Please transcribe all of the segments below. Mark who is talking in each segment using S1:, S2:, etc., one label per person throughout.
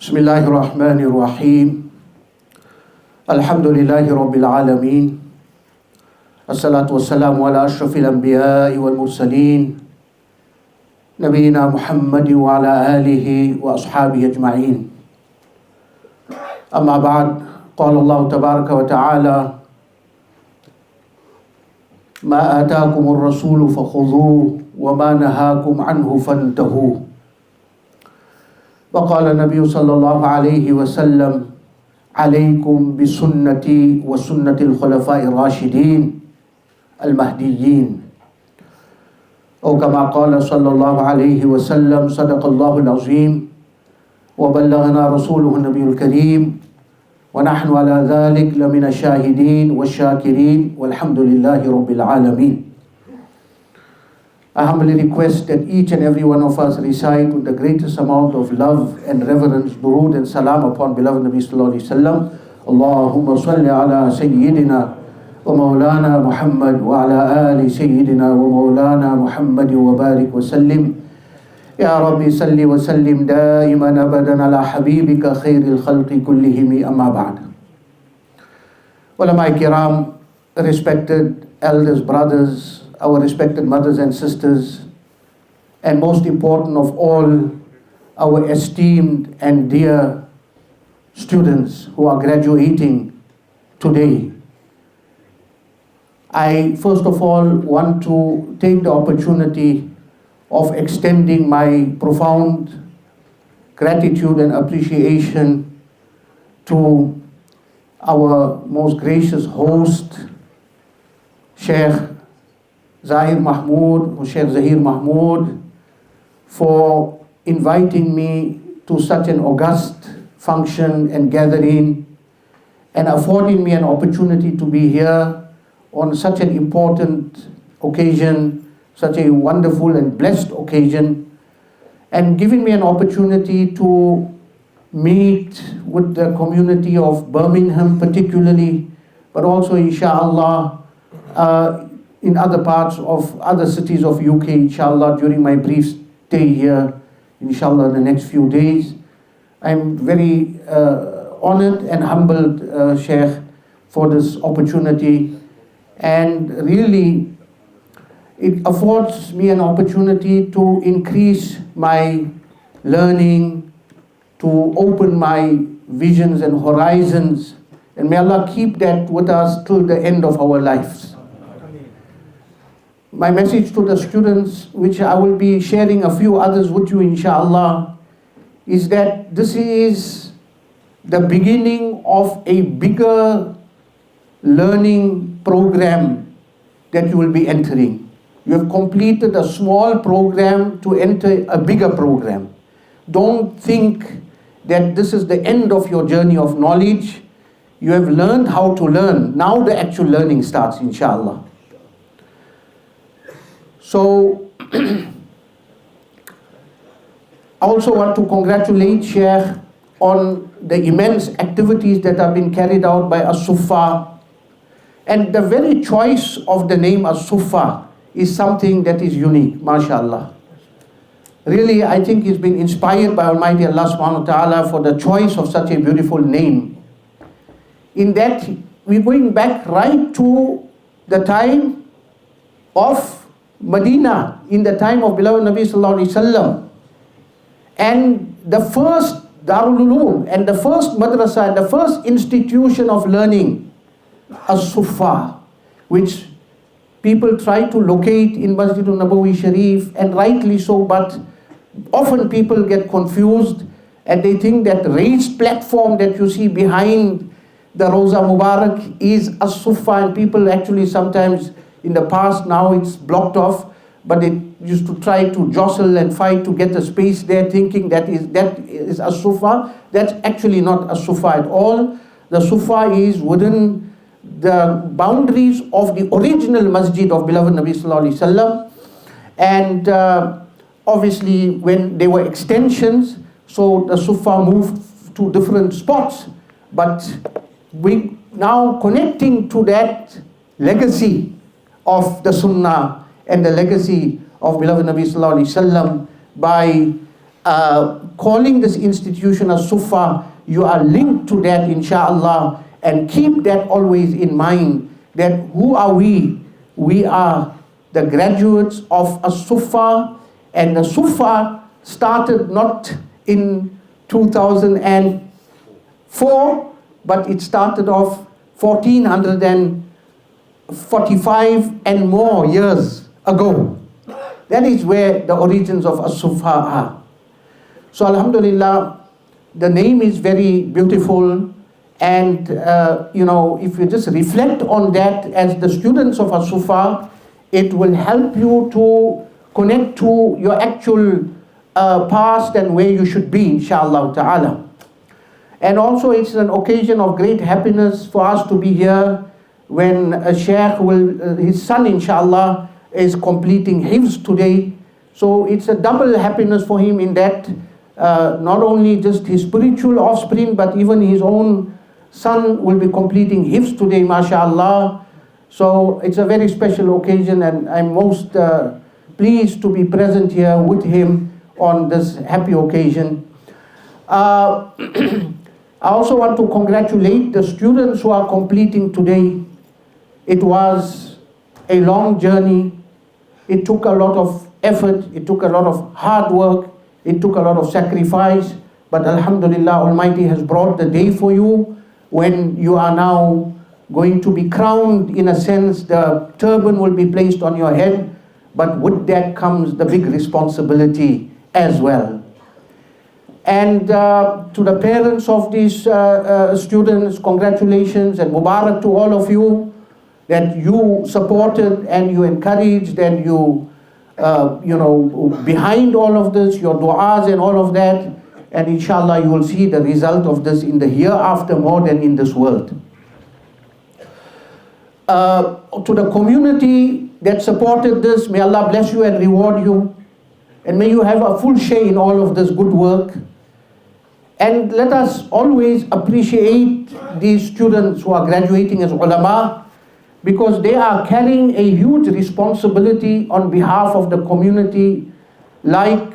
S1: Bismillahir Rahmanir Rahim. Alhamdulillahi Rabbil Alameen. As-salatu was-salamu ala ashrafil anbiya'i wal mursaleen. Nabiyyina Muhammad wa ala alihi wa ashabihi ajma'in. Amma ba'd. Qala Allah tabaraka wa ta'ala: Ma ataakumur rasulu fakhudhuhu wa ma nahakum anhu fantahu. وقال النبي صلى الله عليه وسلم عليكم بسنتي وسنة الخلفاء الراشدين المهديين أو كما قال صلى الله عليه وسلم صدق الله العظيم وبلغنا رسوله النبي الكريم ونحن على ذلك لمن الشاهدين والشاكرين والحمد لله رب العالمين. I humbly request that each and every one of us recite with the greatest amount of love and reverence, durood and salam upon beloved Nabi Sallallahu Alaihi Wasallam. Allahumma salli ala Sayyidina wa Mawlana Muhammad wa ala ali Sayyidina wa Mawlana Muhammad wa barik wa sallim. Ya Rabbi salli wa sallim daiman abadan ala habibika khairil khalqi kullihimi amma ba'd. Ulama kiram, respected elders, brothers, our respected mothers and sisters, and most important of all, our esteemed and dear students who are graduating today. I first of all want to take the opportunity of extending my profound gratitude and appreciation to our most gracious host, Sheikh Zahir Mahmood, or Sheikh Zahir Mahmood, for inviting me to such an august function and gathering and affording me an opportunity to be here on such an important occasion, such a wonderful and blessed occasion, and giving me an opportunity to meet with the community of Birmingham particularly, but also inshallah in other parts of other cities of UK, inshallah, during my brief stay here, inshallah, in the next few days. I'm very honored and humbled, Sheikh, for this opportunity. And really, it affords me an opportunity to increase my learning, to open my visions and horizons. And may Allah keep that with us till the end of our lives. My message to the students, which I will be sharing a few others with you inshallah, is that this is the beginning of a bigger learning program that you will be entering. You have completed a small program to enter a bigger program. Don't think that this is the end of your journey of knowledge. You have learned how to learn. Now the actual learning starts, inshallah. So, I also want to congratulate Sheikh on the immense activities that have been carried out by As-Suffa. And the very choice of the name As-Suffa is something that is unique, mashallah. Really, I think he's been inspired by Almighty Allah subhanahu wa ta'ala for the choice of such a beautiful name. In that, we're going back right to the time of Medina, in the time of beloved Nabi Sallallahu Alaihi Wasallam. And the first Darul Uloom and the first madrasa and the first institution of learning, As-Suffa, which people try to locate in Masjid al-Nabawi Shareef, and rightly so, but often people get confused and they think that raised platform that you see behind the Roza Mubarak is As-Suffa, and people actually sometimes in the past, now it's blocked off, but they used to try to jostle and fight to get a space there, thinking that is As-Suffa. That's actually not As-Suffa at all. The Suffa is within the boundaries of the original masjid of beloved Nabi Sallallahu Alaihi Wasallam. And obviously when there were extensions, so the Suffa moved to different spots. But we now connecting to that legacy of the Sunnah and the legacy of beloved Nabi Sallallahu Alaihi Wasallam by calling this institution As-Suffa, you are linked to that, inshallah, and keep that always in mind, that who are we? We are the graduates of As-Suffa, and the Suffa started not in 2004, but it started off 1445 and more years ago. That is where the origins of As-Suffa are. So alhamdulillah, the name is very beautiful, and if you just reflect on that as the students of As-Suffa, it will help you to connect to your actual past and where you should be, inshallah ta'ala. And also it's an occasion of great happiness for us to be here when a Shaykh his son inshallah is completing Hifz today. So it's a double happiness for him in that not only just his spiritual offspring, but even his own son will be completing Hifz today, mashallah. So it's a very special occasion, and I'm most pleased to be present here with him on this happy occasion. I also want to congratulate the students who are completing today. It was a long journey. It took a lot of effort. It took a lot of hard work. It took a lot of sacrifice. But alhamdulillah, Almighty has brought the day for you when you are now going to be crowned. In a sense, the turban will be placed on your head, but with that comes the big responsibility as well. And to the parents of these students, congratulations and Mubarak to all of you, that you supported and you encouraged and you behind all of this, your du'as and all of that, and inshallah you will see the result of this in the hereafter more than in this world. To the community that supported this, may Allah bless you and reward you, and may you have a full share in all of this good work. And let us always appreciate these students who are graduating as ulama, because they are carrying a huge responsibility on behalf of the community. Like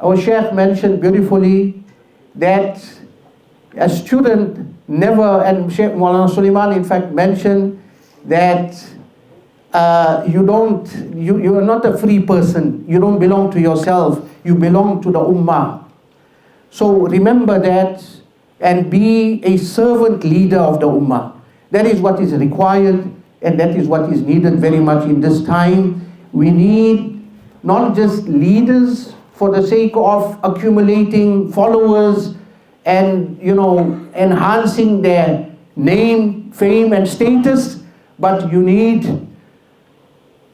S1: our Shaykh mentioned beautifully, that a student never, and Shaykh Maulana Sulaiman in fact mentioned that you are not a free person. You don't belong to yourself. You belong to the ummah. So remember that and be a servant leader of the ummah. That is what is required, and that is what is needed very much in this time. We need not just leaders for the sake of accumulating followers and enhancing their name, fame and status, but you need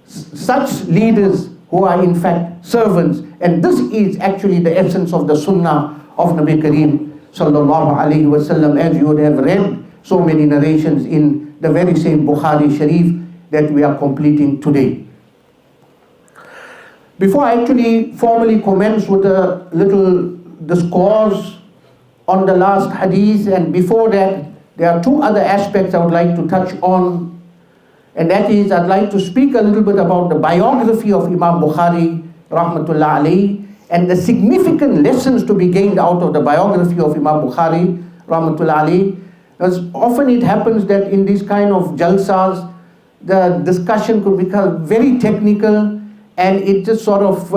S1: such leaders who are in fact servants. And this is actually the essence of the sunnah of Nabi Kareem sallallahu alayhi wa sallam, as you would have read so many narrations in the very same Bukhari Shareef that we are completing today. Before I actually formally commence with a little discourse on the last hadith, and before that, there are two other aspects I would like to touch on. And that is, I'd like to speak a little bit about the biography of Imam Bukhari, rahmatullah alayhi, and the significant lessons to be gained out of the biography of Imam Bukhari, rahmatullah alayhi. Because often it happens that in these kind of jalsas, the discussion could become very technical, and it just sort of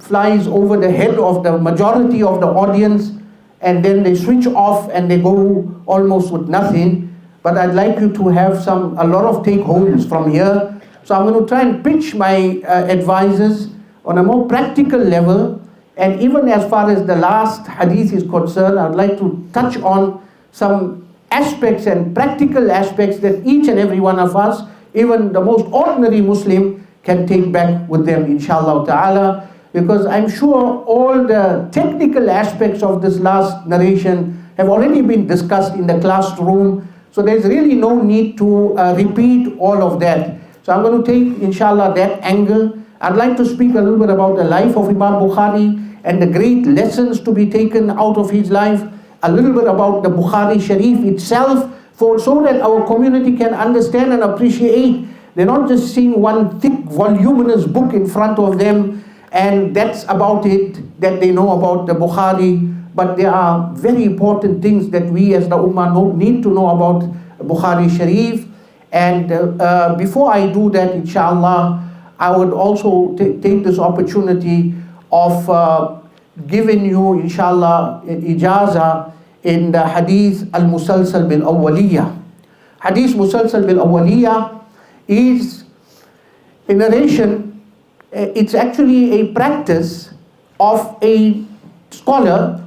S1: flies over the head of the majority of the audience, and then they switch off and they go almost with nothing. But I'd like you to have a lot of take-homes from here. So I'm going to try and pitch my advices on a more practical level. And even as far as the last hadith is concerned, I'd like to touch on some aspects and practical aspects that each and every one of us, even the most ordinary Muslim, can take back with them, inshallah ta'ala. Because I'm sure all the technical aspects of this last narration have already been discussed in the classroom. So there's really no need to repeat all of that. So I'm going to take, inshallah, that angle. I'd like to speak a little bit about the life of Imam Bukhari and the great lessons to be taken out of his life. A little bit about the Bukhari Shareef itself, so that our community can understand and appreciate. They're not just seeing one thick, voluminous book in front of them, and that's about it that they know about the Bukhari. But there are very important things that we as the Ummah need to know about Bukhari Shareef. And before I do that, inshallah, I would also take this opportunity of giving you, inshallah, ijaza in the Hadith al-Musalsal bil-Awwaliyah. Hadith Musalsal bil-Awwaliyah is a narration. It's actually a practice of a scholar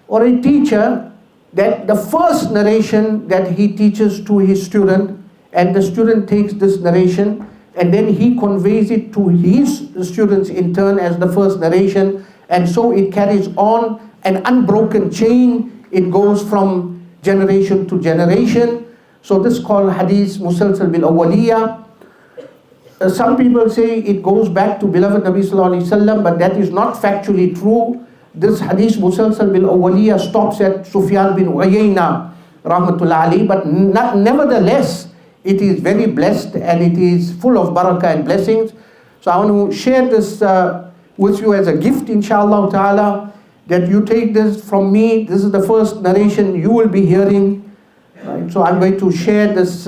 S1: or a teacher, that the first narration that he teaches to his student, and the student takes this narration and then he conveys it to his students in turn as the first narration, and so it carries on an unbroken chain. It goes from generation to generation. So this is called Hadith Musalsal bil Awwaliyah. Some people say it goes back to beloved Nabi Sallallahu Alaihi Wasallam, but that is not factually true. This Hadith Musalsal bil Awwaliyah stops at Sufyan bin Uyayna rahmatullah alayhi, but nevertheless it is very blessed and it is full of barakah and blessings. So I want to share this with you as a gift, inshallah ta'ala, that you take this from me. This is the first narration you will be hearing. Right? So I'm going to share this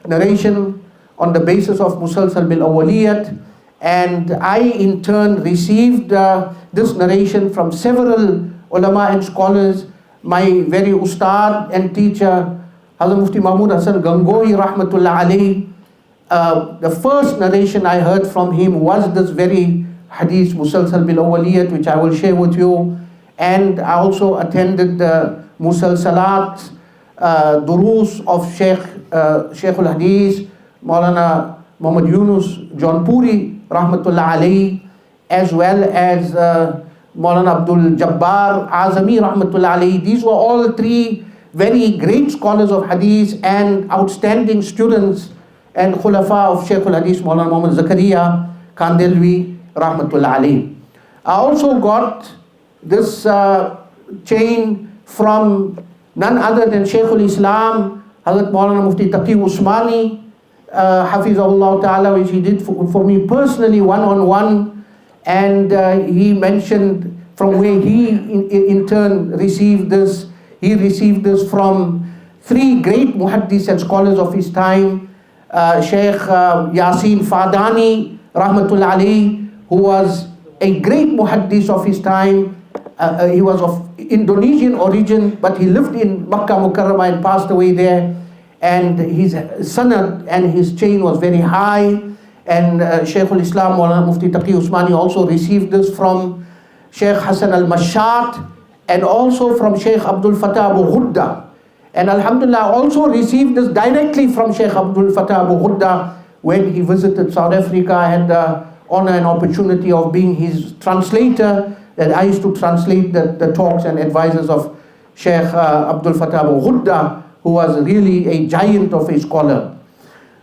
S1: narration on the basis of Musalsal bil Awwaliyat. And I in turn received this narration from several ulama and scholars. My very ustad and teacher, Hazrat Mufti Mahmud Hassan Gangohi rahmatullah alayhi, the first narration I heard from him was this very Hadith Musalsal bil Awwaliyat, which I will share with you. And I also attended the Musalsalat Durus of Sheikh al-Hadith, Maulana Muhammad Yunus Jaunpuri rahmatullah alayhi, as well as Maulana Abdul Jabbar Azami rahmatullah alayhi. These were all three very great scholars of Hadith and outstanding students and khulafa of Shaykh al-Hadith, Maulana Muhammad Zakaria Kandelwi rahmatullah alayhi. I also got this chain from none other than Shaykh al-Islam, Hazrat Maulana Mufti Taqi Usmani, Hafizahullah Ta'ala, which he did for me personally one-on-one. And he mentioned from where he in turn received this. He received this from three great muhaddis and scholars of his time. Sheikh Yasin Fadani rahmatullah alayhi, who was a great muhaddis of his time. He was of Indonesian origin, but he lived in Makkah Mukarramah and passed away there. And his sanad and his chain was very high. And Shaykh al-Islam Maulana Mufti Taqi Usmani also received this from Shaykh Hassan al-Mashat, and also from Shaykh Abdul Fattah Abu Ghudda. And alhamdulillah, also received this directly from Shaykh Abdul Fattah Abu Ghudda when he visited South Africa. I had the honor and opportunity of being his translator, that I used to translate the talks and advices of Shaykh Abdul Fattah Abu Ghudda, who was really a giant of a scholar.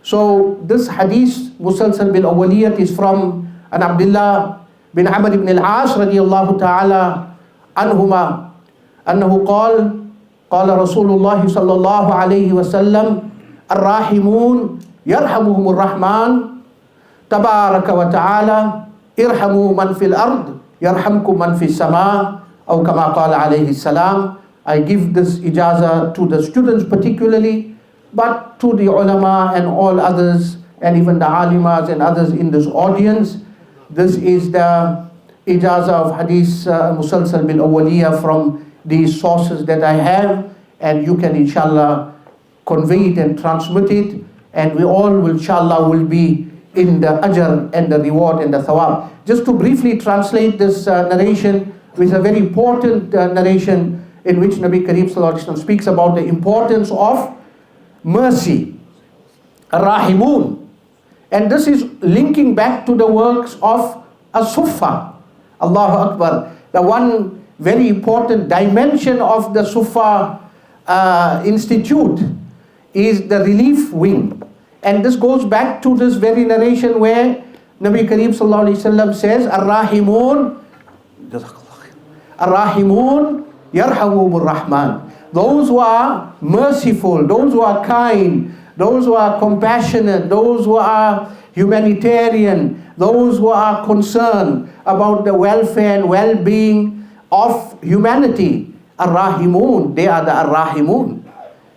S1: So this Hadith Musalsal bil Awwaliyat is from an Abdullah bin Amr ibn al-As radiyallahu ta'ala anhuma, annahu qala Rasulullah sallallahu alayhi wa sallam, ar-rahimun yarhamuhumur rahman tabaraka wa ta'ala, irhamu man fil ard yarhamkum man fis sama, aw kama qala alayhi salam. I give this ijaza to the students particularly, but to the ulama and all others, and even the alimas and others in this audience. This is the ijaza of Hadith Musalsal bil Awwaliyah from these sources that I have, and you can inshallah convey it and transmit it, and we all will inshallah will be in the ajr and the reward and the thawab. Just to briefly translate this narration, which is a very important narration, in which Nabi Kareem Sallallahu Alaihi Wasallam speaks about the importance of mercy, Rahimun. And this is linking back to the works of As-Suffa. Allahu Akbar. The one very important dimension of the Suffa Institute is the relief wing. And this goes back to this very narration where Nabi Kareem Sallallahu Alaihi Wasallam says, Ar-Rahimun, Ar-Rahimun yarhamumur rahman. Those who are merciful, those who are kind, those who are compassionate, those who are humanitarian, those who are concerned about the welfare and well-being of humanity. Ar-Rahimun, they are the Ar-Rahimun.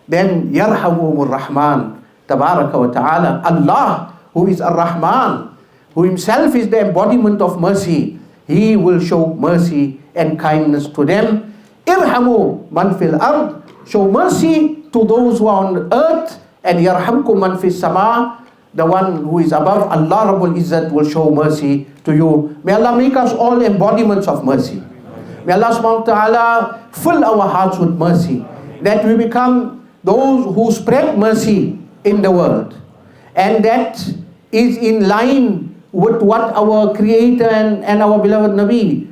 S1: Then Yarhamumur Rahman, Tabaraka wa Ta'ala. Allah, who is Ar-Rahman, who himself is the embodiment of mercy, he will show mercy and kindness to them. Irhamu man fil ard, show mercy to those who are on earth, and yarhamkum man fis sama, the one who is above, Allah Rabbul Izzat will show mercy to you. May Allah make us all embodiments of mercy. May Allah subhanahu wa ta'ala fill our hearts with mercy, that we become those who spread mercy in the world. And that is in line with what our Creator and our beloved Nabi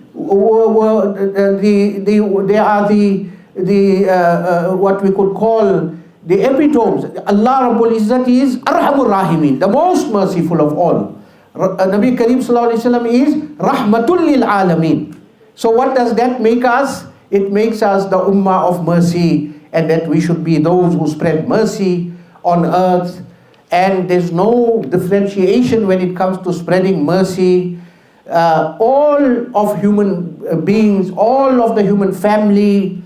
S1: they are what we could call the epitomes. Allah Rabbul Izzat is Arhamur Rahimin, the most merciful of all. Nabi Kareem Sallallahu Alaihi Wasallam is Rahmatul Lil Alameen. So what does that make us? It makes us the Ummah of mercy, and that we should be those who spread mercy on earth. And there's no differentiation when it comes to spreading mercy. All of human beings, all of the human family,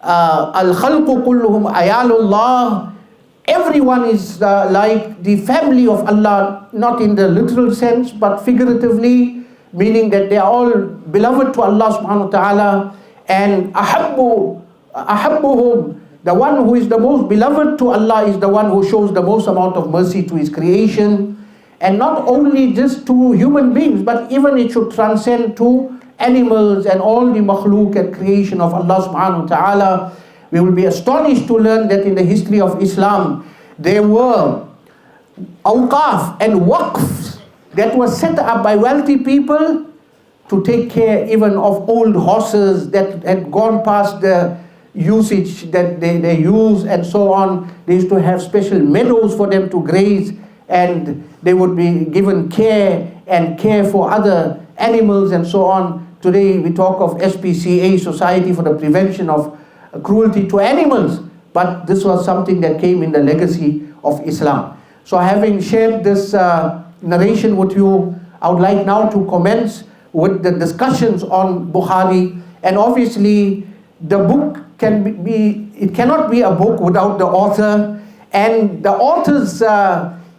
S1: al-khalqu kulluhum ayalullah, everyone is like the family of Allah, not in the literal sense but figuratively, meaning that they are all beloved to Allah subhanahu wa ta'ala. And ahabbuhum, the one who is the most beloved to Allah is the one who shows the most amount of mercy to his creation. And not only just to human beings, but even it should transcend to animals and all the makhluk and creation of Allah subhanahu wa ta'ala. We will be astonished to learn that in the history of Islam, there were awqaf and waqfs that were set up by wealthy people to take care even of old horses that had gone past the usage that they use and so on. They used to have special meadows for them to graze, and they would be given care and care for other animals and so on. Today we talk of SPCA, Society for the Prevention of Cruelty to Animals, but this was something that came in the legacy of Islam. So having shared this narration with you, I would like now to commence with the discussions on Bukhari. And obviously the book it cannot be a book without the author, and the author's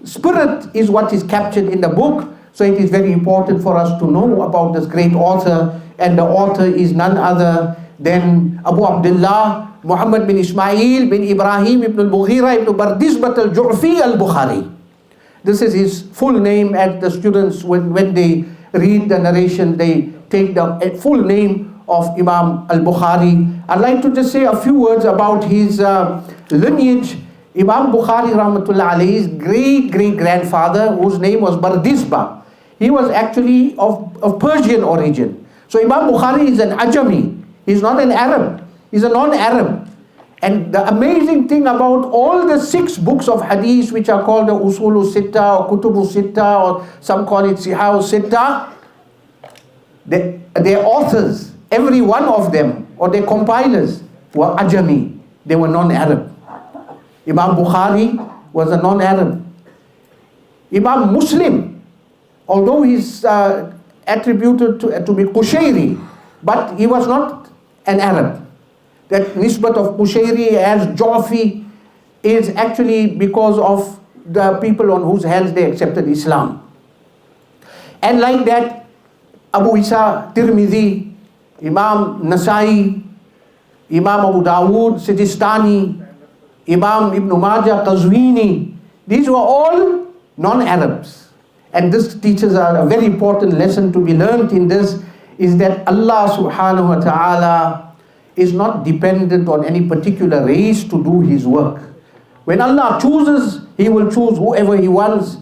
S1: spirit is what is captured in the book. So it is very important for us to know about this great author, and the author is none other than Abu Abdullah Muhammad bin Ismail bin Ibrahim ibn al-Mughira ibn Bardizbat al-Ju'fi al-Bukhari. This is his full name, and the students when they read the narration, they take the full name of Imam al-Bukhari. I'd like to just say a few words about his lineage. Imam Bukhari rahmatullah alayhi's great-great-grandfather, whose name was Bardizbah, he was actually of Persian origin. So Imam Bukhari is an Ajami. He's not an Arab. He's a non-Arab. And the amazing thing about all the 6 books of Hadith, which are called the Usulu Sitta or Kutubu Sitta, or some call it Sihau Sitta, their authors, every one of them, or their compilers, were Ajami. They were non-Arab. Imam Bukhari was a non-Arab. Imam Muslim, although he's attributed to be Qushayri, but he was not an Arab. That nisbat of Qushayri as Jofi is actually because of the people on whose hands they accepted Islam. And like that, Abu Isa Tirmidhi, Imam Nasai, Imam Abu Dawood Sijistani, Imam Ibn Majah Qazwini, these were all non-Arabs. And this teaches a very important lesson to be learned in this, is that Allah subhanahu wa ta'ala is not dependent on any particular race to do His work. When Allah chooses, He will choose whoever He wants,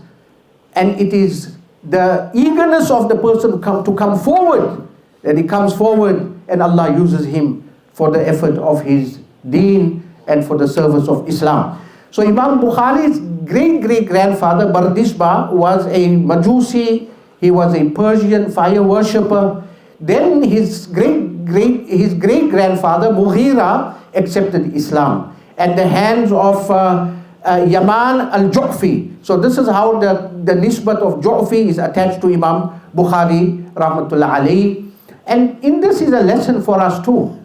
S1: and it is the eagerness of the person to come forward, that he comes forward and Allah uses him for the effort of his deen and for the service of Islam. So Imam Bukhari's great-great-grandfather Bardizbah was a Majusi. He was a Persian fire worshipper. Then his great-grandfather Mughira accepted Islam at the hands of Yaman al-Ju'fi. So this is how the nisbat of Ju'fi is attached to Imam Bukhari rahmatullah alayhi. And in this is a lesson for us too,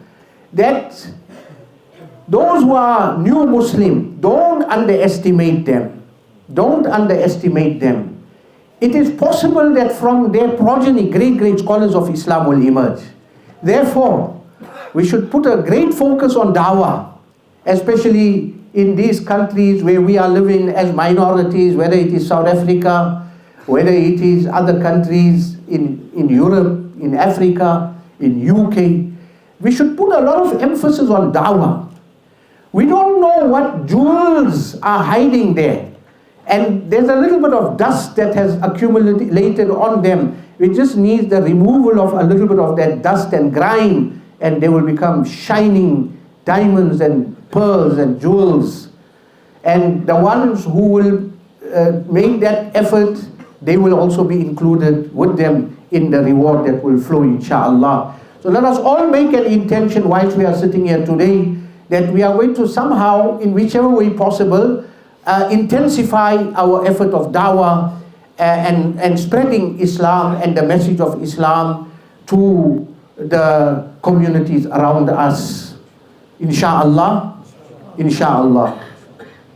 S1: that those who are new Muslim, don't underestimate them. Don't underestimate them. It is possible that from their progeny, great scholars of Islam will emerge. Therefore, we should put a great focus on dawah, especially in these countries where we are living as minorities, whether it is South Africa, whether it is other countries in Europe, in Africa, in UK. We should put a lot of emphasis on dawah. We don't know what jewels are hiding there. And there's a little bit of dust that has accumulated on them. We just need the removal of a little bit of that dust and grime, and they will become shining diamonds and pearls and jewels. And the ones who will make that effort, they will also be included with them in the reward that will flow, inshallah. So let us all make an intention whilst we are sitting here today, that we are going to somehow, in whichever way possible, intensify our effort of dawah and spreading Islam and the message of Islam to the communities around us. Insha'Allah, insha'Allah,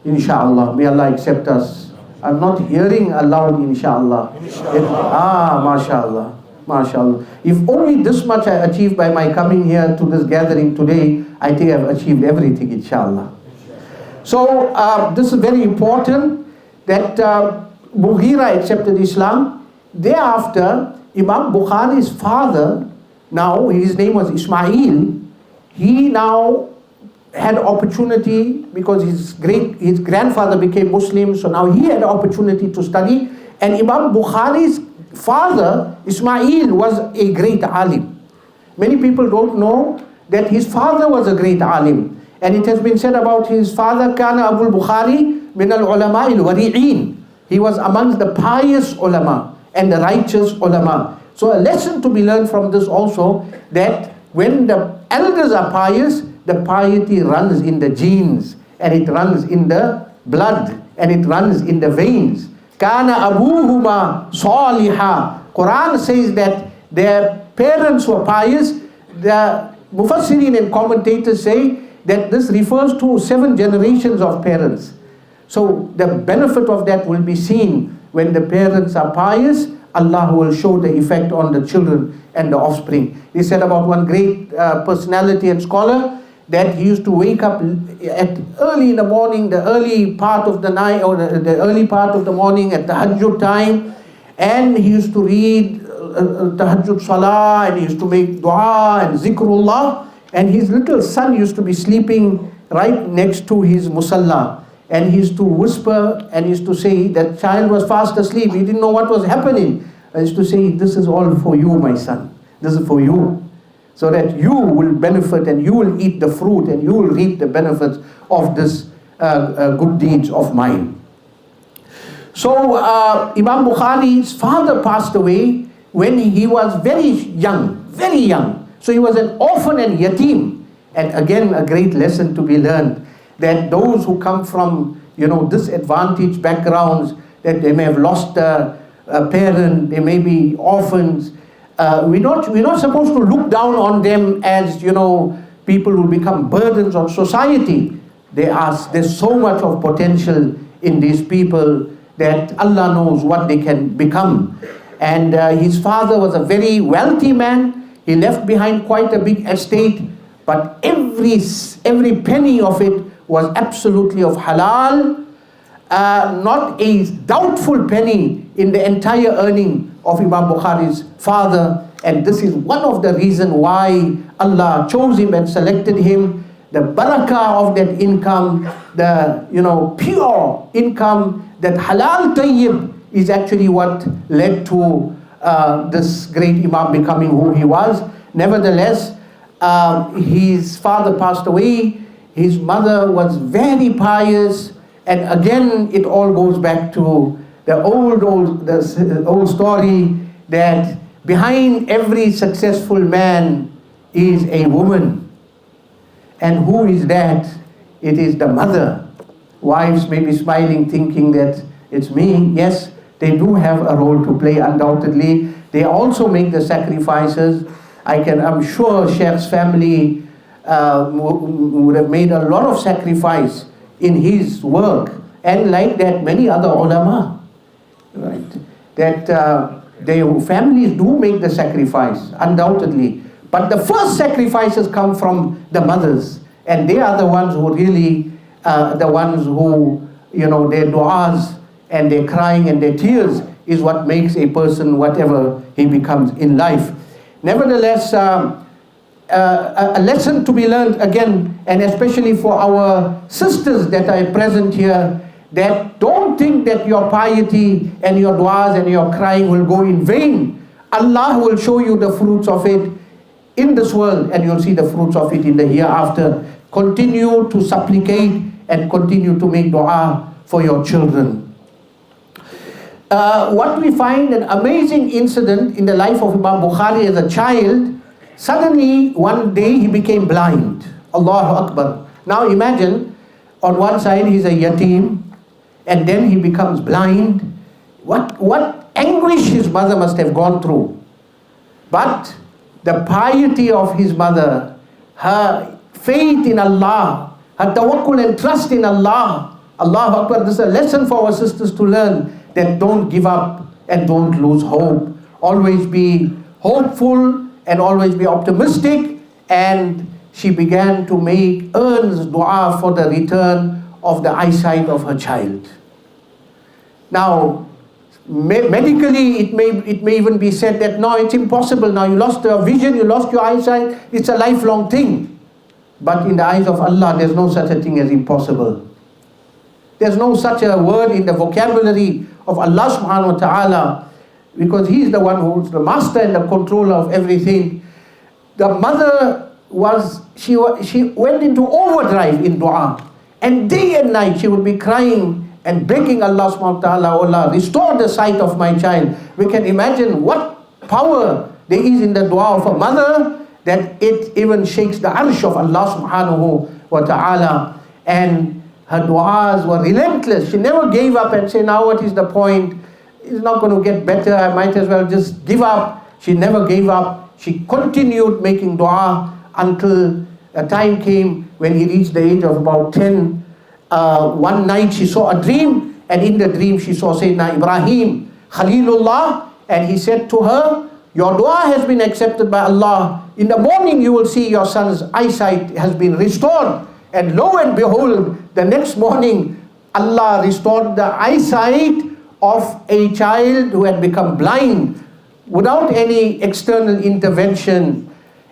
S1: insha'Allah. May Allah accept us. I'm not hearing aloud, insha'Allah. MashaAllah, MashaAllah. If only this much I achieved by my coming here to this gathering today, I think I've achieved everything, insha'Allah. So this is very important, that Mughira accepted Islam. Thereafter, Imam Bukhari's father, now his name was Ismail, he now had opportunity, because his grandfather became Muslim, so now he had opportunity to study. And Imam Bukhari's father, Ismail, was a great alim. Many people don't know that his father was a great alim. And it has been said about his father, Kana Abu al-Bukhari min al-ulama al-wari'in. He was amongst the pious ulama and the righteous ulama. So a lesson to be learned from this also, that when the elders are pious, the piety runs in the genes, and it runs in the blood, and it runs in the veins. Kana abuhuma saliha. Quran says that their parents were pious. The Mufassirin and commentators say that this refers to 7 generations of parents. So the benefit of that will be seen when the parents are pious. Allah will show the effect on the children and the offspring. He said about one great personality and scholar, that he used to wake up at early in the morning, the early part of the night, or the early part of the morning at the tahajjud time, and he used to read tahajjud salah, and he used to make dua and zikrullah. And his little son used to be sleeping right next to his musalla. And he used to whisper and he used to say, that child was fast asleep, he didn't know what was happening. I used to say, this is all for you, my son. This is for you. So that you will benefit and you will eat the fruit and you will reap the benefits of this good deeds of mine. So Imam Bukhari's father passed away when he was very young, very young. So he was an orphan and yatim. And again, a great lesson to be learned, that those who come from, disadvantaged backgrounds, that they may have lost a parent, they may be orphans. We're not supposed to look down on them as, people who become burdens on society. There's so much of potential in these people that Allah knows what they can become. And his father was a very wealthy man. He left behind quite a big estate, but every penny of it was absolutely of halal. Not a doubtful penny in the entire earning of Imam Bukhari's father. And this is one of the reasons why Allah chose him and selected him. The barakah of that income, the pure income, that halal tayyib, is actually what led to this great Imam becoming who he was. Nevertheless, his father passed away. His mother was very pious. And again, it all goes back to the old story, that behind every successful man is a woman. And who is that? It is the mother. Wives may be smiling, thinking that it's me. Yes, they do have a role to play, undoubtedly. They also make the sacrifices. I'm sure Sheikh's family would have made a lot of sacrifice in his work, and like that, many other ulama, right? That their families do make the sacrifice, undoubtedly. But the first sacrifices come from the mothers, and they are the ones who really, the ones who, their du'as and their crying and their tears is what makes a person whatever he becomes in life. Nevertheless, a lesson to be learned again, and especially for our sisters that are present here, that don't think that your piety and your du'as and your crying will go in vain. Allah will show you the fruits of it in this world, and you'll see the fruits of it in the hereafter. Continue to supplicate and continue to make dua for your children. What we find, an amazing incident in the life of Imam Bukhari as a child. Suddenly, one day he became blind. Allahu Akbar. Now imagine, on one side he's a yatim, and then he becomes blind. What anguish his mother must have gone through. But the piety of his mother, her faith in Allah, her tawakkul and trust in Allah. Allahu Akbar. This is a lesson for our sisters to learn, that don't give up and don't lose hope. Always be hopeful and always be optimistic. And she began to make earnest dua for the return of the eyesight of her child. Now, medically, it may even be said that no, it's impossible. Now you lost your vision, you lost your eyesight. It's a lifelong thing. But in the eyes of Allah, there's no such a thing as impossible. There's no such a word in the vocabulary of Allah subhanahu wa ta'ala, because He is the one who's the master and the controller of everything. The mother she went into overdrive in dua, and day and night she would be crying and begging Allah subhanahu wa ta'ala, "Oh Allah, restore the sight of my child." We can imagine what power there is in the dua of a mother, that it even shakes the arsh of Allah subhanahu wa ta'ala. And her du'as were relentless. She never gave up and said, now what is the point? It's not going to get better. I might as well just give up. She never gave up. She continued making dua until a time came when he reached the age of about 10. One night she saw a dream, and in the dream she saw Sayyidina Ibrahim, Khalilullah, and he said to her, "Your dua has been accepted by Allah. In the morning you will see your son's eyesight has been restored." And lo and behold, the next morning, Allah restored the eyesight of a child who had become blind without any external intervention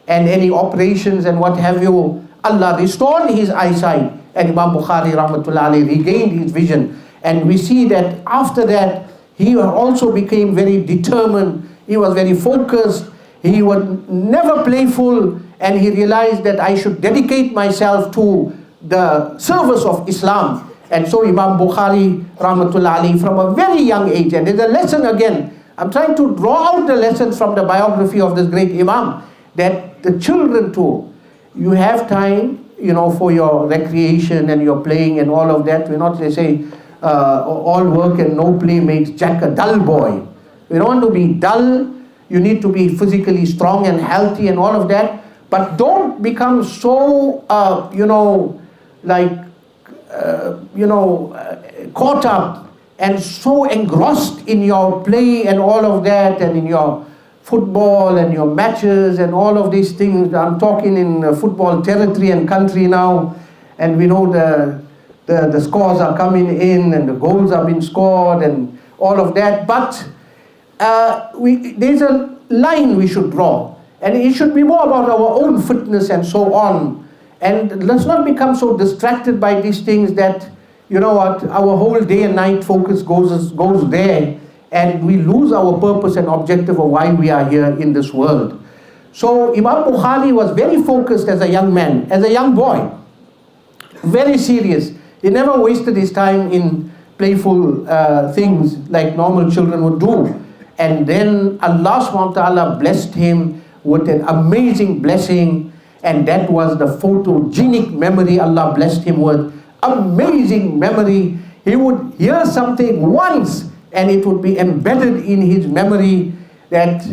S1: and any operations and what have you. Allah restored his eyesight, and Imam Bukhari rahmatullahi alayhi regained his vision. And we see that after that, he also became very determined. He was very focused. He was never playful, and he realized that I should dedicate myself to the service of Islam. And so Imam Bukhari rahmatullahi alayhi, from a very young age, and there's a lesson again, I'm trying to draw out the lessons from the biography of this great Imam, that the children too, you have time, for your recreation and your playing and all of that. We're not, they say, all work and no play makes Jack a dull boy. You don't want to be dull. You need to be physically strong and healthy and all of that. But don't become so, caught up and so engrossed in your play and all of that, and in your football and your matches and all of these things. I'm talking in football territory and country now, and we know the scores are coming in and the goals are being scored and all of that. But there's a line we should draw, and it should be more about our own fitness and so on. And let's not become so distracted by these things that, our whole day and night focus goes there, and we lose our purpose and objective of why we are here in this world. So Imam Bukhari was very focused as a young man, as a young boy, very serious. He never wasted his time in playful things like normal children would do. And then Allah subhanahu wa ta'ala blessed him with an amazing blessing, and that was the photogenic memory Allah blessed him with. amazing memory. He would hear something once and it would be embedded in his memory that,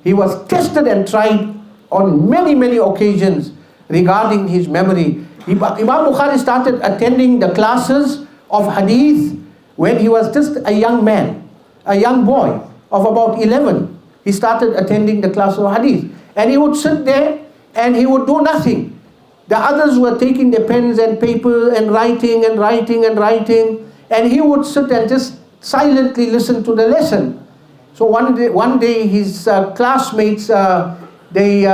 S1: he was tested and tried on many, many occasions regarding his memory. Imam Bukhari started attending the classes of Hadith when he was just a young man, a young boy of about 11. He started attending the class of Hadith. And he would sit there and he would do nothing. The others were taking their pens and paper and writing and writing and writing. And he would sit and just silently listen to the lesson. So one day his classmates, they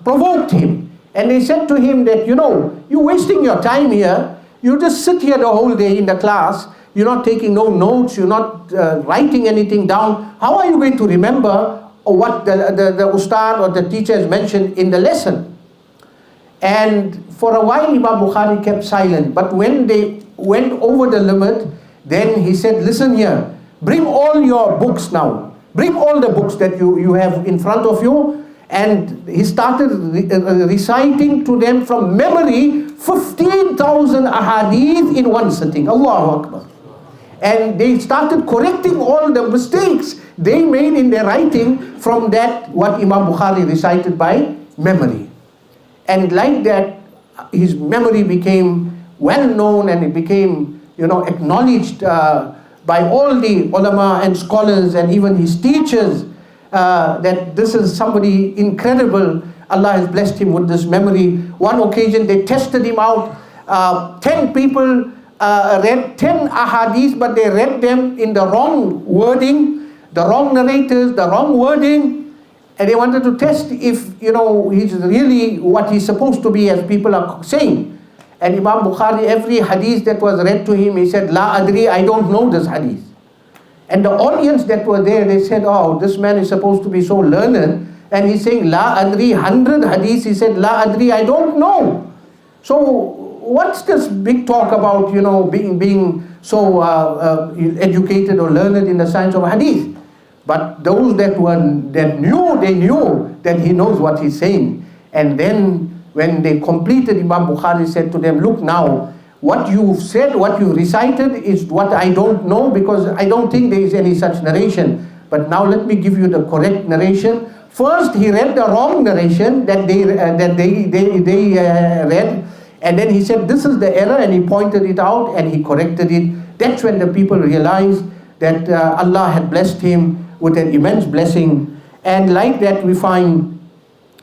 S1: provoked him. And they said to him that, you're wasting your time here. You just sit here the whole day in the class. You're not taking no notes. You're not writing anything down. How are you going to remember what the ustad or the teacher has mentioned in the lesson? And for a while Imam Bukhari kept silent. But when they went over the limit, then he said, listen here, bring all your books now. Bring all the books that you have in front of you. And he started reciting to them from memory 15,000 ahadith in one sitting. Allahu Akbar. And they started correcting all the mistakes they made in their writing from that what Imam Bukhari recited by memory. And like that, his memory became well known and it became, acknowledged by all the ulama and scholars and even his teachers that this is somebody incredible. Allah has blessed him with this memory. One occasion they tested him out. 10 people read 10 ahadith, but they read them in the wrong wording, the wrong narrators, the wrong wording. And they wanted to test if, he's really what he's supposed to be as people are saying. And Imam Bukhari, every hadith that was read to him, he said, La adri, I don't know this hadith. And the audience that were there, they said, oh, this man is supposed to be so learned. And he's saying, La adri, 100 hadiths. He said, La adri, I don't know. So what's this big talk about, being so educated or learned in the science of hadith? But those that knew, they knew that he knows what he's saying. And then when they completed, Imam Bukhari said to them, look now, what you've said, what you recited is what I don't know, because I don't think there is any such narration. But now let me give you the correct narration. First, he read the wrong narration that they read. And then he said, this is the error, and he pointed it out and he corrected it. That's when the people realized that Allah had blessed him with an immense blessing. And like that we find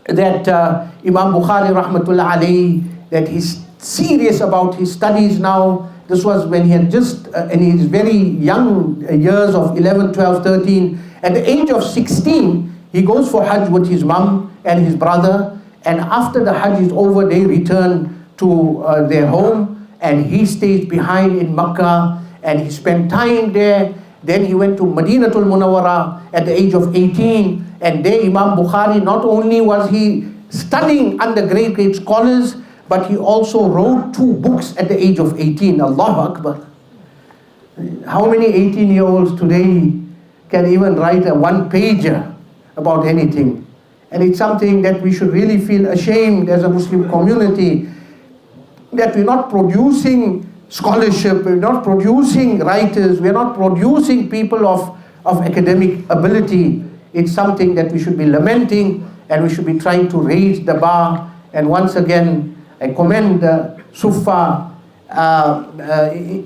S1: that Imam Bukhari rahmatullah alayhi, that he's serious about his studies now. This was when he had just, in his very young years of 11, 12, 13. At the age of 16, he goes for Hajj with his mom and his brother. And after the Hajj is over, they return to their home. And he stays behind in Makkah. And he spent time there. Then he went to Madinatul Munawwara at the age of 18. And there Imam Bukhari, not only was he studying under great scholars, but he also wrote 2 books at the age of 18. Allahu Akbar. How many 18-year-olds today can even write a one-pager about anything? And it's something that we should really feel ashamed as a Muslim community, that we're not producing scholarship, we're not producing writers, we're not producing people of academic ability. It's something that we should be lamenting, and we should be trying to raise the bar. And once again, I commend the Suffa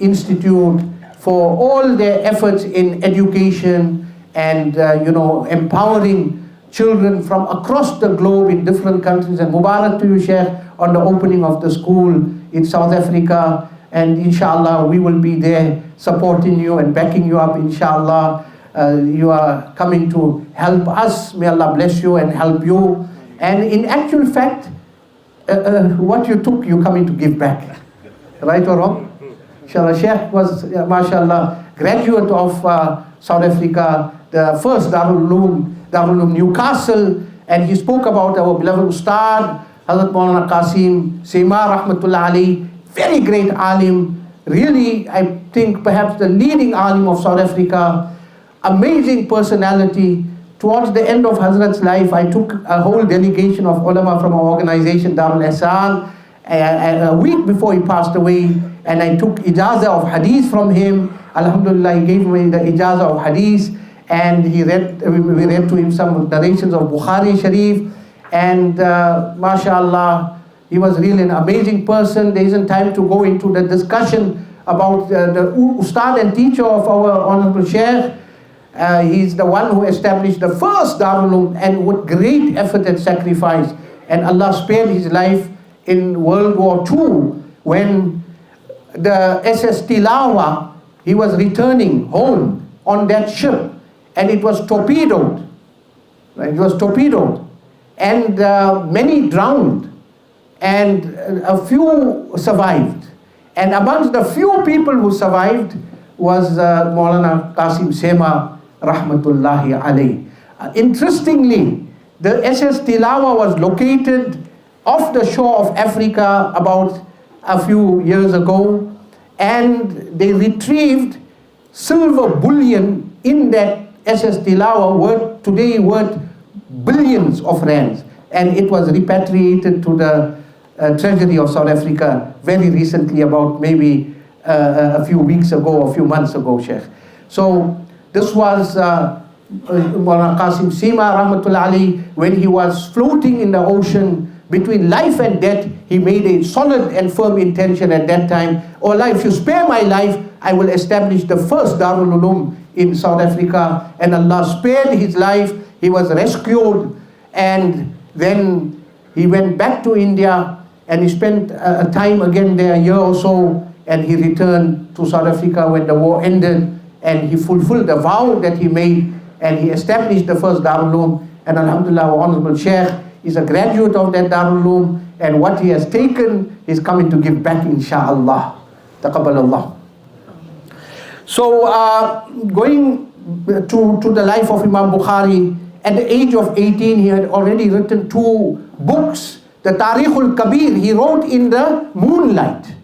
S1: Institute for all their efforts in education and empowering children from across the globe in different countries. And Mubarak to you, Sheikh, on the opening of the school in South Africa. And inshallah, we will be there supporting you and backing you up, inshallah. You are coming to help us. May Allah bless you and help you. And in actual fact, what you took, you're coming to give back. Right or wrong? Inshallah, Shaykh was, mashallah, graduate of South Africa, the first Darul Uloom Newcastle, and he spoke about our beloved Ustad, Hazrat Maulana Qasim Seema Rahmatullah Ali, very great alim, really, I think perhaps the leading alim of South Africa, amazing personality. Towards the end of Hazrat's life, I took a whole delegation of ulama from our organization, Darul Ihsan, a week before he passed away, and I took ijazah of hadith from him. Alhamdulillah, he gave me the ijazah of hadith, and we read to him some narrations of Bukhari Shareef, and mashallah, he was really an amazing person. There isn't time to go into the discussion about the ustad and teacher of our honorable Shaykh. He's the one who established the first Darul Uloom, and with great effort and sacrifice. And Allah spared his life in World War II when the SS Tilawa, he was returning home on that ship, and it was torpedoed. Right? It was torpedoed, and many drowned, and a few survived. And amongst the few people who survived was Maulana Qasim Sema, rahmatullahi alayh. Interestingly, the SS Tilawa was located off the shore of Africa about a few years ago, and they retrieved silver bullion in that SS Tilawa, today worth billions of rands, and it was repatriated to the Treasury of South Africa very recently, about maybe a few weeks ago, a few months ago, Sheikh. So this was Maulana Qasim Sema, rahmatullah alayhi, when he was floating in the ocean between life and death. He made a solid and firm intention at that time: oh Allah, if you spare my life, I will establish the first Darul Uloom in South Africa. And Allah spared his life. He was rescued, and then he went back to India, and he spent a time again there, a year or so, and he returned to South Africa when the war ended, and he fulfilled the vow that he made, and he established the first Darul Uloom. And alhamdulillah, our honorable Shaykh is a graduate of that Darul Uloom, and what he has taken, he's coming to give back, insha'Allah. Taqabbalallah. So going to the life of Imam Bukhari, at the age of 18, he had already written 2 books. The Tarikhul Kabir, he wrote in the moonlight.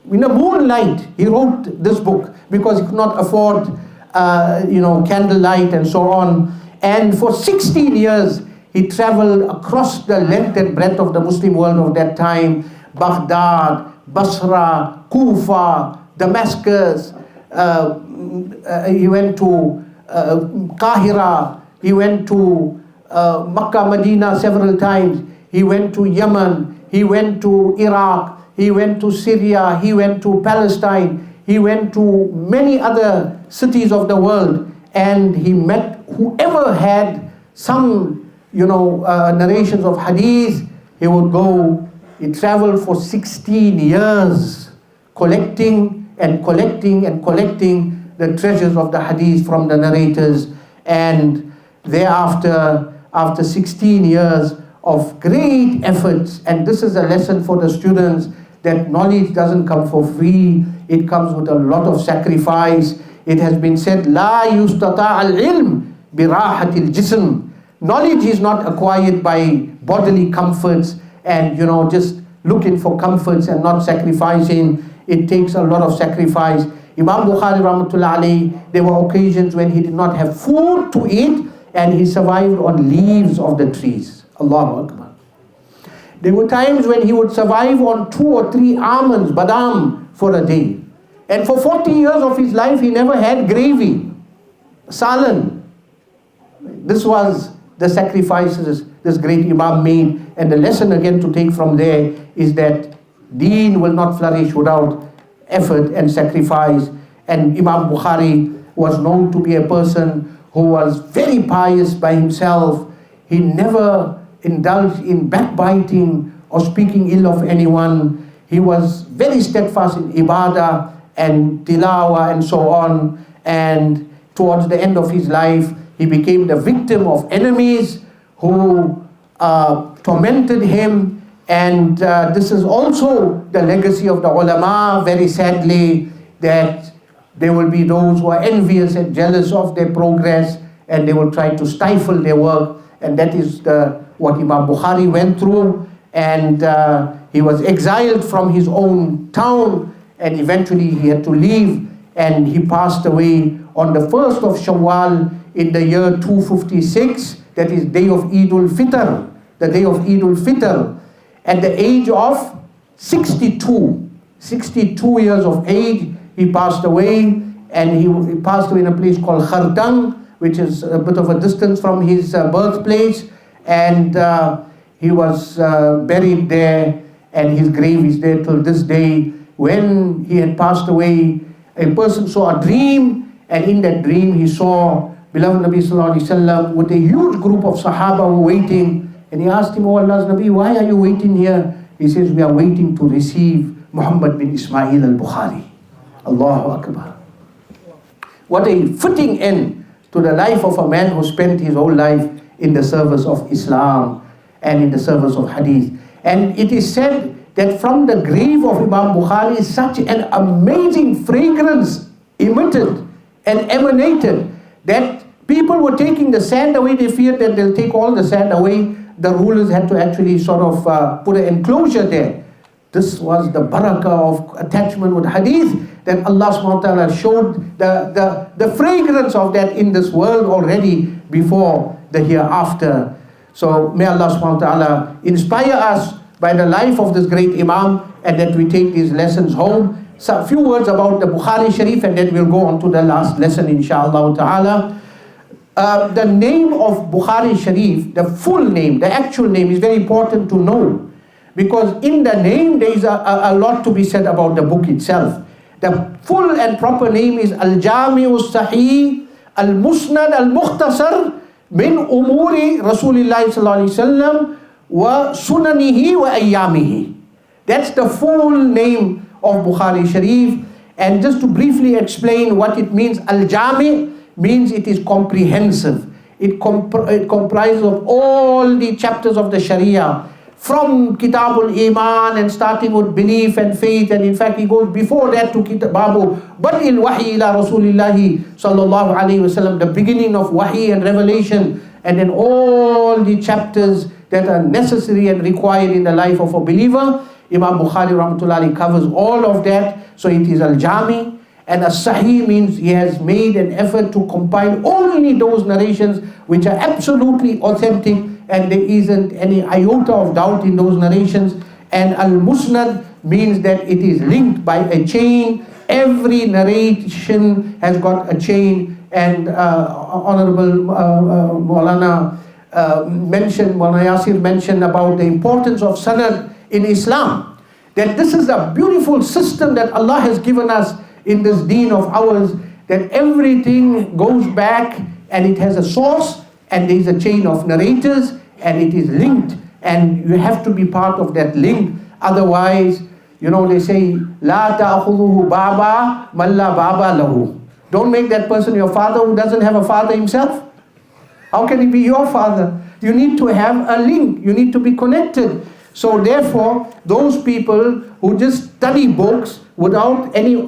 S1: In the moonlight, he wrote this book, because he could not afford candlelight and so on. And for 16 years, he traveled across the length and breadth of the Muslim world of that time: Baghdad, Basra, Kufa, Damascus. He went to Qahira. He went to Makkah, Medina several times. He went to Yemen. He went to Iraq. He went to Syria. He went to Palestine. He went to many other cities of the world, and he met whoever had some narrations of hadith. He would go. He traveled for 16 years, collecting and collecting and collecting the treasures of the hadith from the narrators. And thereafter, after 16 years of great efforts, and this is a lesson for the students, that knowledge doesn't come for free. It comes with a lot of sacrifice. It has been said, La yustata al-ilm birahatil jism. Knowledge is not acquired by bodily comforts and just looking for comforts and not sacrificing. It takes a lot of sacrifice. Imam Bukhari rahmatullah alayhi, there were occasions when he did not have food to eat, and he survived on leaves of the trees. Allahu Akbar. There were times when he would survive on 2 or 3 almonds, badam, for a day. And for 40 years of his life, he never had gravy, salan. This was the sacrifices this great Imam made. And the lesson again to take from there is that deen will not flourish without effort and sacrifice. And Imam Bukhari was known to be a person who was very pious by himself. He never indulged in backbiting or speaking ill of anyone. He was very steadfast in ibadah and tilawa and so on. And towards the end of his life, he became the victim of enemies who tormented him. And this is also the legacy of the ulama, very sadly, that there will be those who are envious and jealous of their progress, and they will try to stifle their work. And that is what Imam Bukhari went through. And he was exiled from his own town, and eventually he had to leave, and he passed away on the 1st of Shawwal in the year 256, that is day of Eid al-Fitr, the day of Eid al-Fitr, at the age of 62 years of age, he passed away, and he passed away in a place called Khardang, which is a bit of a distance from his birthplace, and he was buried there, and his grave is there till this day. When he had passed away, a person saw a dream, and in that dream he saw beloved Nabi Sallallahu Alaihi Wasallam with a huge group of Sahaba who were waiting, and he asked him, "Oh Allah's Nabi, why are you waiting here?" He says, "We are waiting to receive Muhammad bin Ismail al-Bukhari." Allahu Akbar. What a fitting end to the life of a man who spent his whole life in the service of Islam and in the service of Hadith. And it is said that from the grave of Imam Bukhari, such an amazing fragrance emitted and emanated that people were taking the sand away. They feared that they'll take all the sand away. The rulers had to actually sort of put an enclosure there. This was the barakah of attachment with Hadith, that Allah subhanahu wa ta'ala showed the fragrance of that in this world already before the hereafter. So may Allah subhanahu wa ta'ala inspire us by the life of this great Imam, and that we take these lessons home. So a few words about the Bukhari Shareef, and then we'll go on to the last lesson inshallah ta'ala. The name of Bukhari Shareef, the full name, the actual name, is very important to know, because in the name there is a lot to be said about the book itself. The full and proper name is Al-Jami'u Sahih Al-Musnad Al-Mukhtasar min Umuri Rasulillah Sallallahu Alaihi Wasallam wa Sunanihi wa Ayyamihi. That's the full name of Bukhari Shareef. And just to briefly explain what it means, Al-Jami' means it is comprehensive. It comprises of all the chapters of the Sharia, from Kitabul Iman and starting with belief and faith, and in fact he goes before that to Babu Bad'il Wahi ila Rasulillahi Sallallahu Alaihi Wasallam, the beginning of Wahi and revelation, and then all the chapters that are necessary and required in the life of a believer. Imam Bukhari Rahmatullahi covers all of that, so it is Al-Jami. And As-Sahih means he has made an effort to compile only those narrations which are absolutely authentic, and there isn't any iota of doubt in those narrations. And Al-Musnad means that it is linked by a chain. Every narration has got a chain, and Honorable Maulana Yasir mentioned about the importance of sanad in Islam, that this is a beautiful system that Allah has given us in this deen of ours, that everything goes back and it has a source, and there is a chain of narrators, and it is linked, and you have to be part of that link. Otherwise, you know, they say, La ta'khudhuhu baba man la baba lahu. Don't make that person your father who doesn't have a father himself. How can he be your father? You need to have a link. You need to be connected. So therefore, those people who just study books without any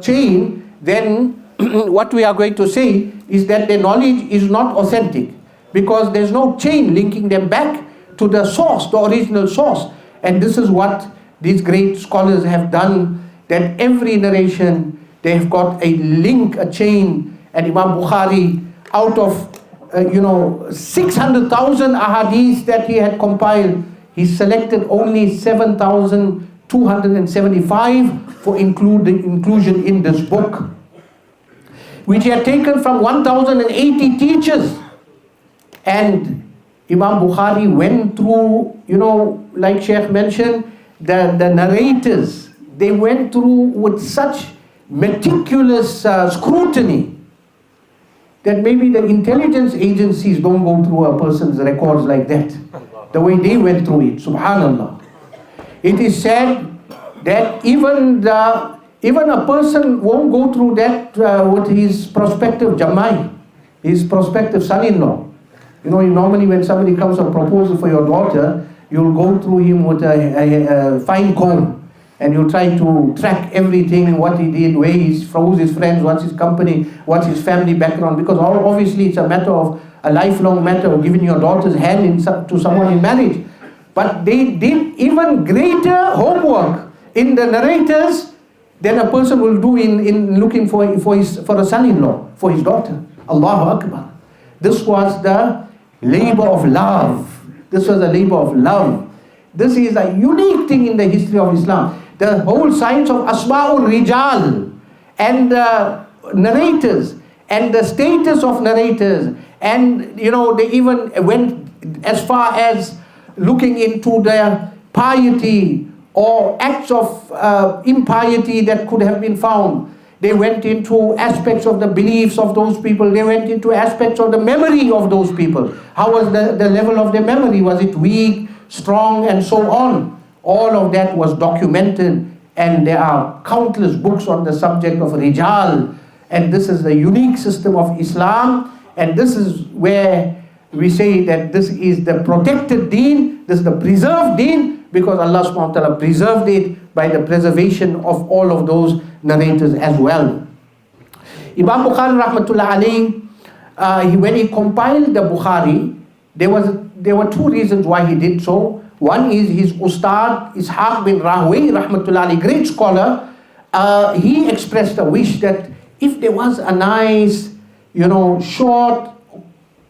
S1: chain, then what we are going to say is that their knowledge is not authentic, because there's no chain linking them back to the source, the original source. And this is what these great scholars have done, that every narration, they have got a link, a chain. And Imam Bukhari, out of 600,000 ahadith that he had compiled, he selected only 7,275 for inclusion in this book, which he had taken from 1,080 teachers. And Imam Bukhari went through, like Sheikh mentioned, the narrators, they went through with such meticulous scrutiny that maybe the intelligence agencies don't go through a person's records like that, the way they went through it. Subhanallah. It is said that even a person won't go through that with his prospective Jamai, his prospective son-in-law. Normally when somebody comes a proposal for your daughter, you'll go through him with a fine comb, and you'll try to track everything, what he did, where he's from, who's his friends, what's his company, what's his family background, because obviously it's a matter of a lifelong matter of giving your daughter's hand to someone in marriage. But they did even greater homework in the narrators than a person will do in looking for a son-in-law for his daughter. Allahu Akbar. This was the labor of love. This was a labor of love. This is a unique thing in the history of Islam. The whole science of Asma'ul Rijal and narrators and the status of narrators, and they even went as far as looking into their piety or acts of impiety that could have been found. They went into aspects of the beliefs of those people. They went into aspects of the memory of those people. How was the level of their memory? Was it weak, strong, and so on? All of that was documented, and there are countless books on the subject of Rijal. And this is the unique system of Islam, and this is where we say that this is the protected deen, this is the preserved deen, because Allah subhanahu wa ta'ala preserved it by the preservation of all of those narrators as well. Imam Bukhari rahmatullah alayhi, when he compiled the Bukhari, there were two reasons why he did so. One is his Ustad Ishaq bin Rahway rahmatullah alayhi, great scholar, he expressed a wish that if there was a nice, short,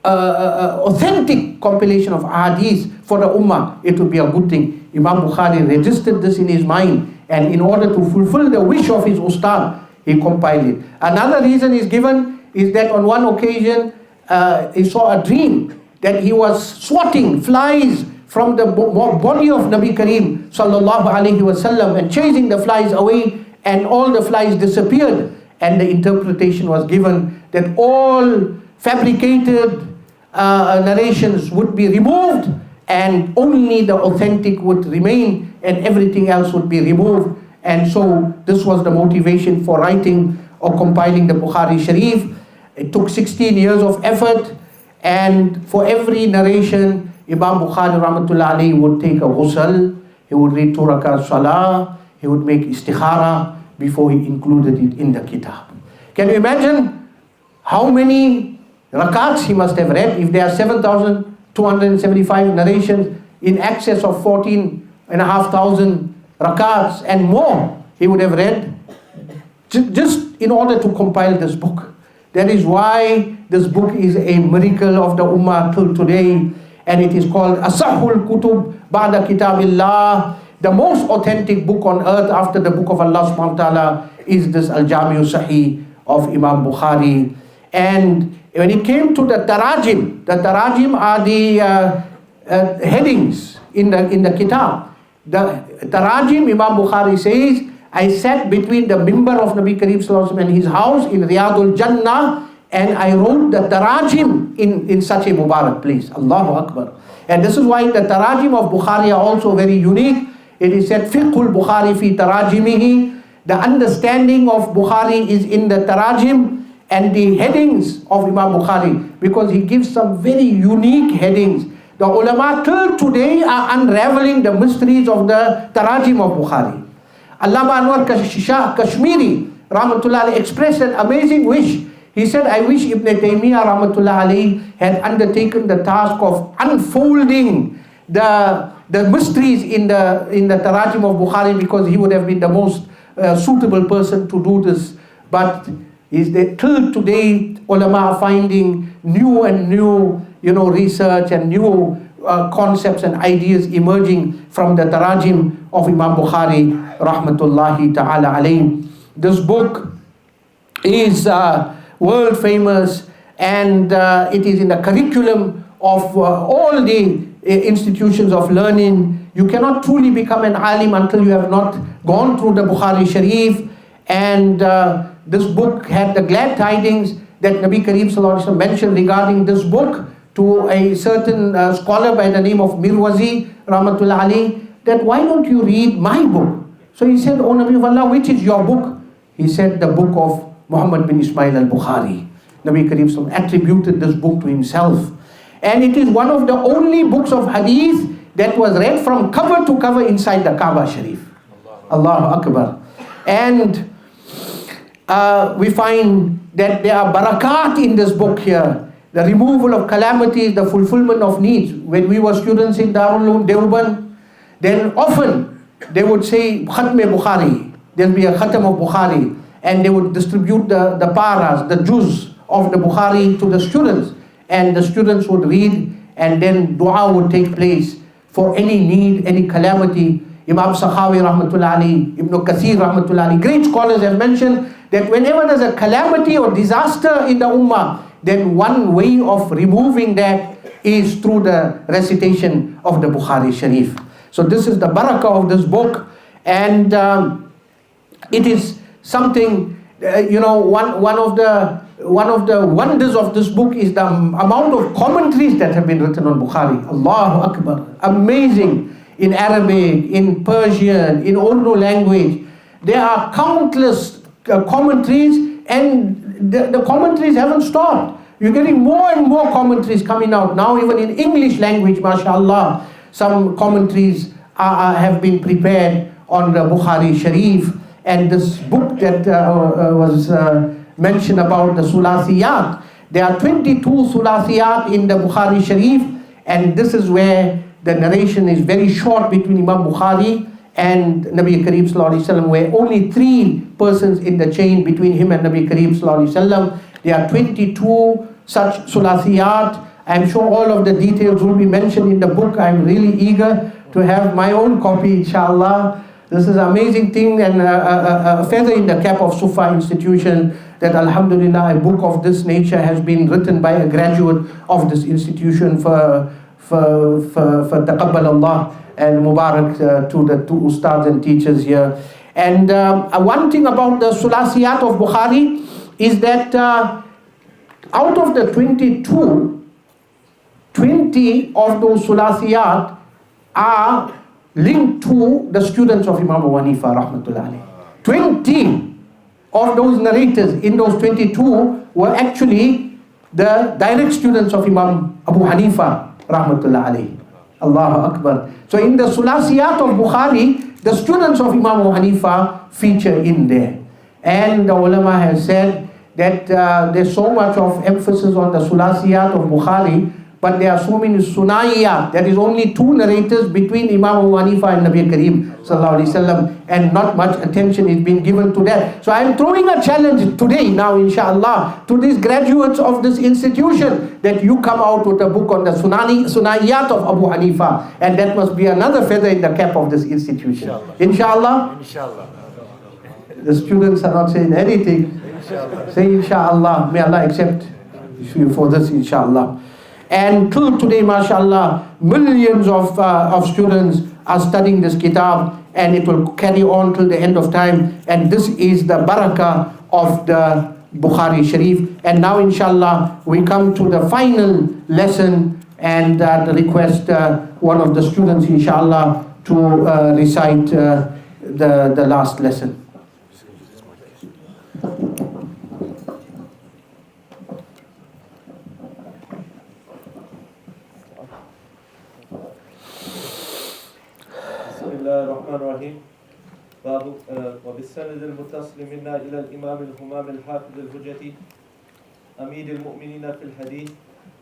S1: authentic compilation of hadith for the ummah, it would be a good thing. Imam Bukhari registered this in his mind, and in order to fulfill the wish of his ustad, he compiled it. Another reason is given is that on one occasion he saw a dream that he was swatting flies from the body of Nabi Kareem sallallahu alaihi wasallam and chasing the flies away, and all the flies disappeared. And the interpretation was given that all fabricated narrations would be removed, and only the authentic would remain, and everything else would be removed. And so this was the motivation for writing or compiling the Bukhari Shareef. It took 16 years of effort, and for every narration, Imam Bukhari rahmatullah alayhi would take a ghusl, he would read 2 rakat salah, he would make istikhara before he included it in the kitab. Can you imagine how many rakats he must have read? If there are 7,275 narrations, in excess of 14,500 rakats and more he would have read just in order to compile this book. That is why this book is a miracle of the ummah till today, and it is called Asahul Kutub Ba'da Kitabillah. The most authentic book on earth after the book of Allah subhanahu wa ta'ala is this Al-Jami'u Sahih of Imam Bukhari. And when it came to the tarajim are the headings in the kitab. The tarajim, Imam Bukhari says, I sat between the mimbar of Nabi Kareem sallallahu alaihi wasallam and his house in Riyadul Jannah, and I wrote the tarajim in such a Mubarak place. Allahu Akbar. And this is why the tarajim of Bukhari are also very unique. It is said, Fiqhul Bukhari fi tarajimihi. The understanding of Bukhari is in the tarajim and the headings of Imam Bukhari, because he gives some very unique headings. The ulama till today are unraveling the mysteries of the tarajim of Bukhari. Allama Anwar Kashmiri rahmatullah alayhi expressed an amazing wish. He said, I wish Ibn Taymiyyah rahmatullah alayhi had undertaken the task of unfolding the mysteries in the tarajim of Bukhari, because he would have been the most suitable person to do this. But is that till today ulama are finding new and new research and new concepts and ideas emerging from the tarajim of Imam Bukhari rahmatullahi ta'ala alayhi. This book is world famous, and it is in the curriculum of all the institutions of learning. You cannot truly become an alim until you have not gone through the Bukhari Shareef. And this book had the glad tidings that Nabi Kareem sallallahu alaihi wasallam mentioned regarding this book to a certain scholar by the name of Mirwazi rahmatullah alayhi, that why don't you read my book? So he said, O Nabi of Allah, which is your book? He said, the book of Muhammad bin Ismail al-Bukhari. Nabi Kareem sallallahu alaihi wasallam attributed this book to himself. And it is one of the only books of hadith that was read from cover to cover inside the Kaaba Sharif. Allahu Akbar. And we find that there are barakat in this book here. The removal of calamities, the fulfillment of needs. When we were students in Darul Uloom Deoband, then often they would say Khatme Bukhari. There'll be a khatam of Bukhari, and they would distribute the paras, the juz of the Bukhari to the students, and the students would read, and then dua would take place for any need, any calamity. Imam Sakhawi rahmatullah alayhi, Ibn Kathir rahmatullah alayhi, great scholars have mentioned that whenever there's a calamity or disaster in the ummah, then one way of removing that is through the recitation of the Bukhari Shareef. So this is the barakah of this book, and it is something, one of the wonders of this book is the amount of commentaries that have been written on Bukhari. Allahu Akbar, amazing, in Arabic, in Persian, in Urdu language. There are countless commentaries, and the commentaries haven't stopped. You're getting more and more commentaries coming out now, even in English language, mashallah. Some commentaries have been prepared on the Bukhari Shareef, and this book that was mentioned about the Sulasiyat. There are 22 Sulasiyat in the Bukhari Shareef, and this is where the narration is very short between Imam Bukhari and Nabi Kareem Sallallahu Alaihi Wasallam, where only 3 persons in the chain between him and Nabi Kareem Sallallahu Alaihi Wasallam. There are 22 such Sulasiyat. I'm sure all of the details will be mentioned in the book. I'm really eager to have my own copy, inshallah. This is an amazing thing, and a feather in the cap of Suffa Institution, that alhamdulillah a book of this nature has been written by a graduate of this institution for taqabbal Allah and Mubarak to the 2 ustads and teachers here. And one thing about the Sulasiyat of Bukhari is that out of the 22, 20 of those Sulasiyat are linked to the students of Imam Abu Hanifa rahmatullah alayhi. 20 of those narrators in those 22 were actually the direct students of Imam Abu Hanifa rahmatullah alayhi. Allahu Akbar. So in the Sulasiyat of Bukhari, the students of Imam Abu Hanifa feature in there. And the ulama has said that there's so much of emphasis on the Sulasiyat of Bukhari, but there are so many Sunaiyat. There is only 2 narrators between Imam Abu Hanifa and Nabi Kareem Sallallahu Alaihi Wasallam, and not much attention is being given to that. So I am throwing a challenge today now, inshallah, to these graduates of this institution, that you come out with a book on the Sunaiyat of Abu Hanifa, and that must be another feather in the cap of this institution. Inshallah. Inshallah. The students are not saying anything. Inshallah. Say inshallah. May Allah accept you for this, inshallah. And till today, mashallah, millions of students are studying this kitab, and it will carry on till the end of time. And this is the barakah of the Bukhari Shareef. And now, inshallah, we come to the final lesson, and request one of the students, inshallah, to recite the last lesson.
S2: الرحمن الرحيم. وبالسند المتصل منا إلى الإمام الهمام الحافظ الحجة أمير المؤمنين في الحديث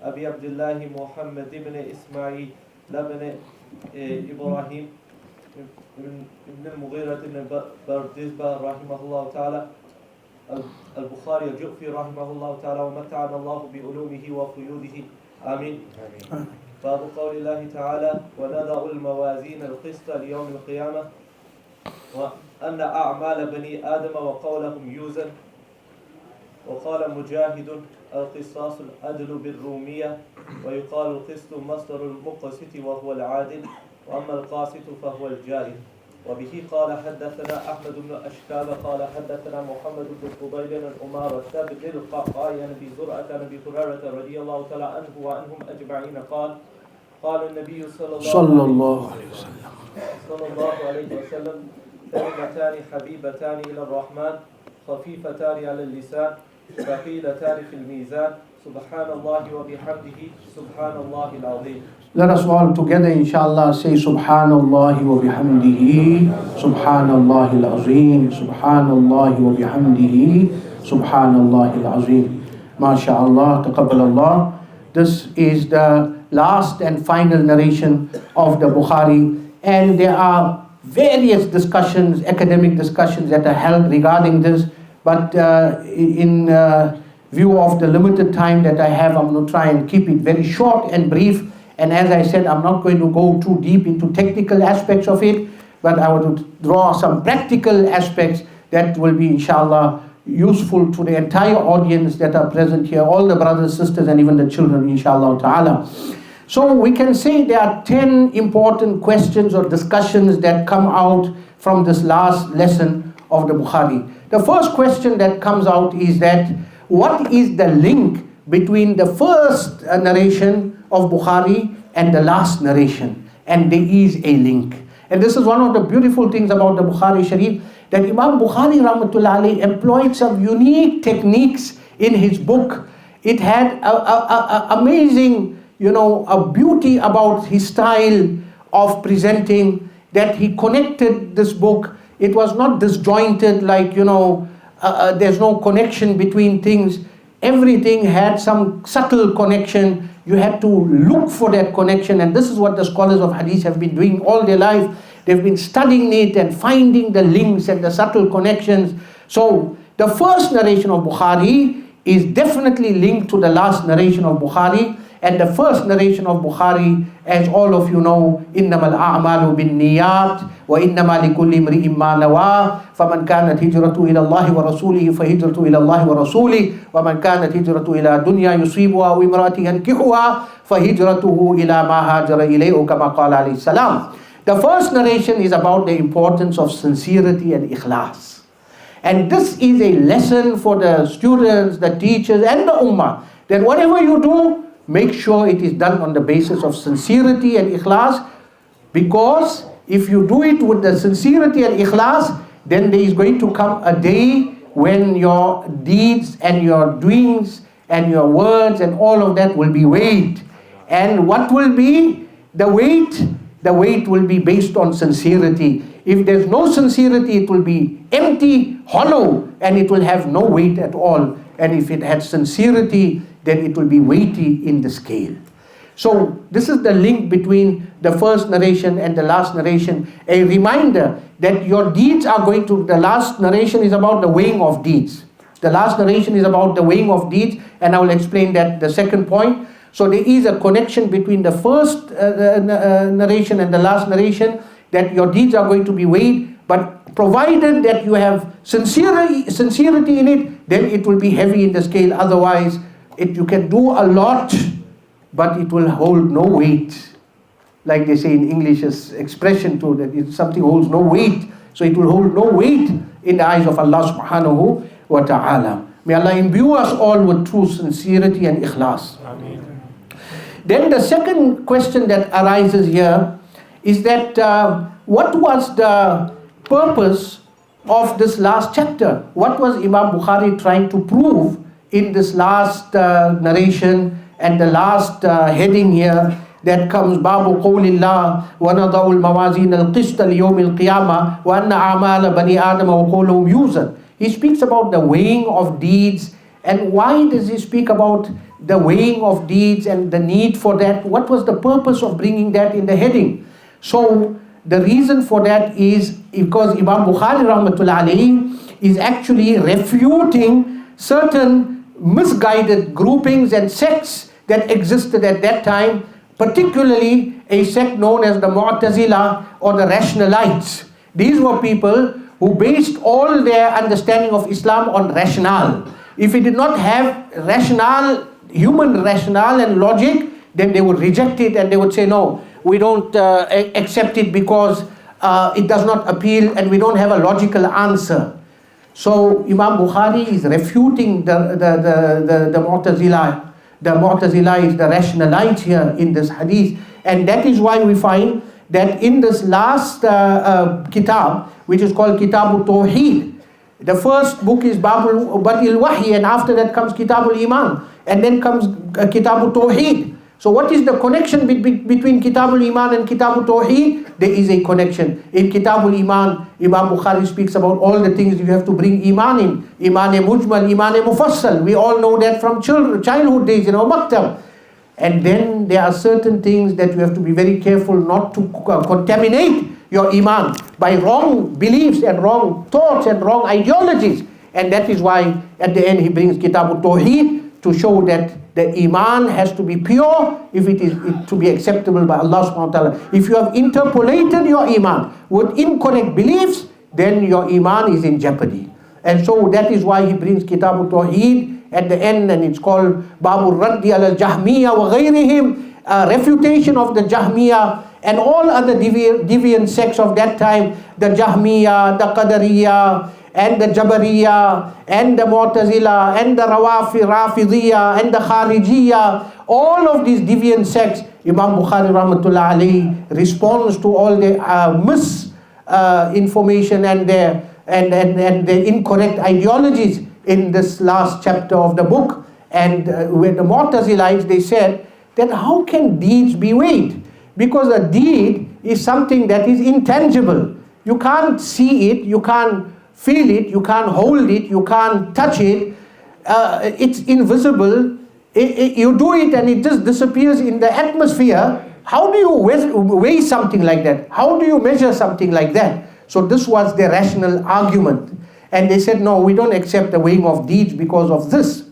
S2: أبي عبد الله محمد بن إسماعيل بن إبراهيم بن المغيرة بن بردزبة رحمه الله تعالى البخاري الجؤفي رحمه الله تعالى ومتعنا الله بعلومه وقيوده آمين. باب قول الله تعالى ونضع الموازين القسط ليوم القيامة وأن أعمال بني آدم وقولهم يوزن. وقال مجاهد القصاص العدل بالرومية ويقال القسط مصدر المقسط وهو العادل وأما القاسط فهو الجائر. وبه قال حدثنا أحمد بن أشكاب قال حدثنا محمد بن فضيل الأمارة بن القعقاع عن أبي زرعة عن أبي هريرة رضي الله تعالى عنه وعنهم أجمعين قال النبي صلى الله عليه وسلم كلمتان حبيبتان إلى الرحمن خفيفتان على اللسان ثقيلتان في الميزان سبحان الله وبحمده سبحان الله العظيم.
S1: Let us all together, inshallah, say Subhanallah wa bihamdihi, Subhanallah al-Azim, Subhanallah wa bihamdihi, Subhanallah al-Azim. MashaAllah, taqabbalallah. This is the last and final narration of the Bukhari, and there are various discussions, academic discussions that are held regarding this, but in view of the limited time that I have, I'm going to try and keep it very short and brief. And as I said, I'm not going to go too deep into technical aspects of it, but I want to draw some practical aspects that will be, inshallah, useful to the entire audience that are present here, all the brothers, sisters, and even the children, inshallah ta'ala. So we can say there are 10 important questions or discussions that come out from this last lesson of the Bukhari. The first question that comes out is that, what is the link between the first narration of Bukhari and the last narration? And there is a link. And this is one of the beautiful things about the Bukhari Shareef, that Imam Bukhari rahmatullah alayhi employed some unique techniques in his book. It had a amazing, a beauty about his style of presenting, that he connected this book. It was not disjointed like, there's no connection between things. Everything had some subtle connection. You had to look for that connection, and this is what the scholars of Hadith have been doing all their life. They've been studying it and finding the links and the subtle connections. So the first narration of Bukhari is definitely linked to the last narration of Bukhari. And the first narration of Bukhari, as all of you know, إِنَّمَا الْأَعْمَالُ بِالنِّيَّاتِ وَإِنَّمَا لِكُلِّ امْرِئٍ مَّا نَوَىٰ فَمَنْ كَانَتْ هِجْرَتُهُ إِلَى اللَّهِ وَرَسُولِهِ فَهِجْرَتُهُ إِلَى اللَّهِ وَرَسُولِهِ وَمَنْ كَانَتْ هِجْرَتُهُ إِلَى دُنْيَا يُصِيبُهَا أَوْ امْرَأَةٍ يَنكِحُهَا فَهِجْرَتُهُ إِلَى مَا هَاجَرَ إِلَيْهِ كَمَا قَالَ عَلَيْهِ السَّلَامُ. The first narration is about the importance of sincerity and ikhlas. And this is a lesson for the students, the teachers, and the ummah, that whatever you do, make sure it is done on the basis of sincerity and ikhlas, because if you do it with the sincerity and ikhlas, then there is going to come a day when your deeds and your doings and your words and all of that will be weighed. And what will be the weight? The weight will be based on sincerity. If there's no sincerity, it will be empty, hollow, and it will have no weight at all. And if it had sincerity, then it will be weighty in the scale. So this is the link between the first narration and the last narration. A reminder that your deeds are going to, the last narration is about the weighing of deeds. The last narration is about the weighing of deeds, and I will explain that the second point. So there is a connection between the first narration and the last narration, that your deeds are going to be weighed, but provided that you have sincerity in it, then it will be heavy in the scale. Otherwise, you can do a lot, but it will hold no weight. Like they say in English, expression to that, if something holds no weight, so it will hold no weight in the eyes of Allah subhanahu wa ta'ala. May Allah imbue us all with true sincerity and ikhlas. Ameen. Then the second question that arises here is that what was the purpose of this last chapter? What was Imam Bukhari trying to prove in this last narration and the last heading here that comes, Babu Qawlillah wa nada'u al-mawazin al-qist li-yawm al-qiyamah wa anna a'mala bani Adam wa qawluhum yuzan. He speaks about the weighing of deeds. And why does he speak about the weighing of deeds and the need for that? What was the purpose of bringing that in the heading? So the reason for that is because Imam Bukhari rahmatullah alayhi is actually refuting certain misguided groupings and sects that existed at that time, particularly a sect known as the Mu'tazila or the Rationalites. These were people who based all their understanding of Islam on rationale. If it did not have rationale, human rationale and logic, then they would reject it and they would say, no, we don't accept it because it does not appeal and we don't have a logical answer. So Imam Bukhari is refuting the Mu'tazila. The Mu'tazila is the rationalites here in this hadith. And that is why we find that in this last kitab, which is called Kitab al-Tawheed, the first book is Babul Badil Wahi, and after that comes Kitab al-Iman, and then comes Kitab al-Tawheed. So what is the connection between Kitab al-Iman and Kitab al-Tawheed? There is a connection. In Kitab al-Iman, Imam Bukhari speaks about all the things you have to bring Iman in. Iman-e-Mujmal, Iman-e-Mufassal. We all know that from childhood days in our maktab. And then there are certain things that you have to be very careful not to contaminate your Iman by wrong beliefs and wrong thoughts and wrong ideologies. And that is why at the end he brings Kitab al-Tawheed to show that The iman has to be pure if it is to be acceptable by Allah subhanahu wa ta'ala. If you have interpolated your iman with incorrect beliefs, then your iman is in jeopardy. And so that is why he brings Kitab al-Tawheed at the end, and it's called Babu Raddi al-Jahmiya wa ghayrihim, refutation of the Jahmiya and all other deviant sects of that time, the Jahmiya, the Qadariya, and the Jabariya, and the Mu'tazila, and the Rafidiyya, and the Kharijiyya, all of these deviant sects. Imam Bukhari rahmatullah alayhi responds to all the misinformation and the incorrect ideologies in this last chapter of the book. And with the Mu'tazilites, they said that how can deeds be weighed? Because a deed is something that is intangible. You can't see it, you can't feel it, you can't hold it, you can't touch it. It's invisible. You do it and it just disappears in the atmosphere. How do you weigh something like that? How do you measure something like that? So this was their rational argument. And they said, no, we don't accept the weighing of deeds because of this.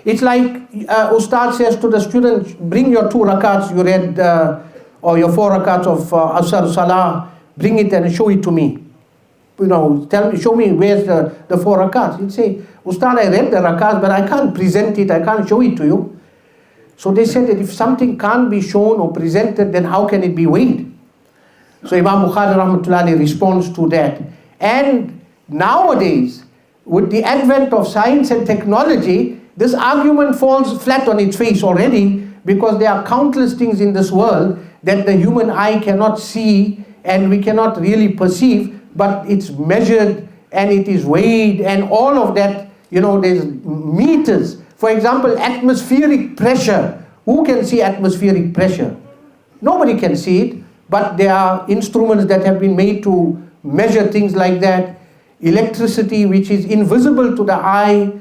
S1: It's like Ustad says to the student, bring your 2 rakats you read, or your 4 rakats of Asr Salah, bring it and show it to me. You know, show me where's the 4 rakats. He'd say, Ustad, I read the rakats, but I can't present it, I can't show it to you. So they said that if something can't be shown or presented, then how can it be weighed? So Imam Bukhari rahmatullahi responds to that. And nowadays, with the advent of science and technology, this argument falls flat on its face already, because there are countless things in this world that the human eye cannot see and we cannot really perceive, but it's measured and it is weighed and all of that. You know, there's meters. For example, atmospheric pressure. Who can see atmospheric pressure? Nobody can see it, but there are instruments that have been made to measure things like that. Electricity, which is invisible to the eye.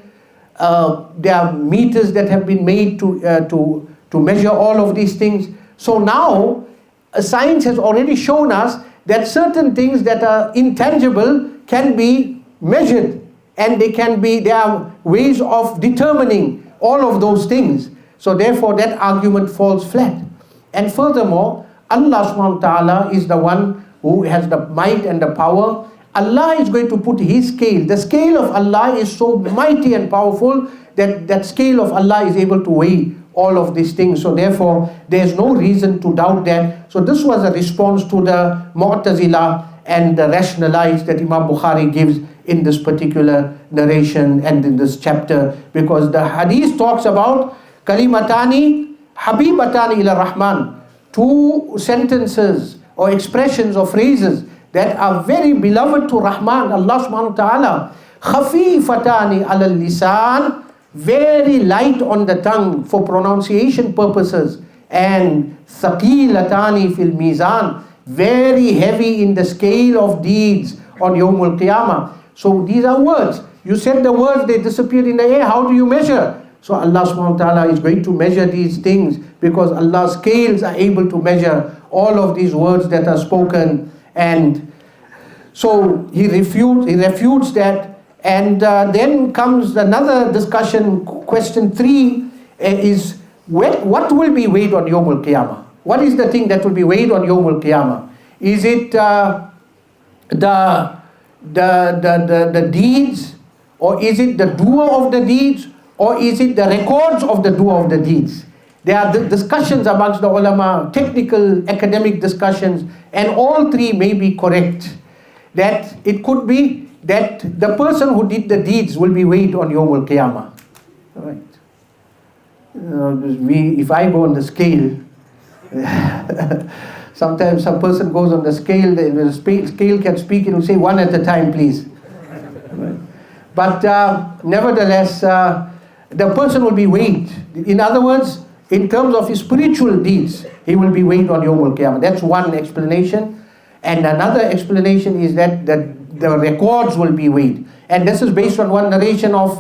S1: There are meters that have been made to measure all of these things. So now, science has already shown us that certain things that are intangible can be measured, and there are ways of determining all of those things. So therefore that argument falls flat. And furthermore, Allah subhanahu wa ta'ala is the one who has the might and the power. Allah is going to put His scale. The scale of Allah is so mighty and powerful that that scale of Allah is able to weigh all of these things. So therefore, there is no reason to doubt that. So this was a response to the Mu'tazila and the rationalites that Imam Bukhari gives in this particular narration and in this chapter. Because the hadith talks about kalimatani habibatani ila rahman, 2 sentences or expressions or phrases that are very beloved to Rahman, Allah subhanahu wa ta'ala. Khafifatani ala lisan, very light on the tongue for pronunciation purposes. And thaqilatani fil mizan, very heavy in the scale of deeds on Yawmul Qiyamah. So these are words. You said the words, they disappeared in the air. How do you measure? So Allah subhanahu wa ta'ala is going to measure these things, because Allah's scales are able to measure all of these words that are spoken. And so he refutes that. And then comes another discussion. Question 3 is, what will be weighed on Yawmul Qiyamah? What is the thing that will be weighed on Yawmul Qiyamah? Is it the deeds, or is it the doer of the deeds, or is it the records of the doer of the deeds? There are discussions amongst the ulama, technical, academic discussions, and all 3 may be correct. That it could be that the person who did the deeds will be weighed on Yawmul Qiyamah. Right. If I go on the scale, sometimes some person goes on the scale, the scale can speak, it will say 1 at a time, please. Right. But nevertheless, the person will be weighed. In other words, in terms of his spiritual deeds, he will be weighed on Yawmul Qiyamah. That's one explanation. And another explanation is that the records will be weighed. And this is based on one narration of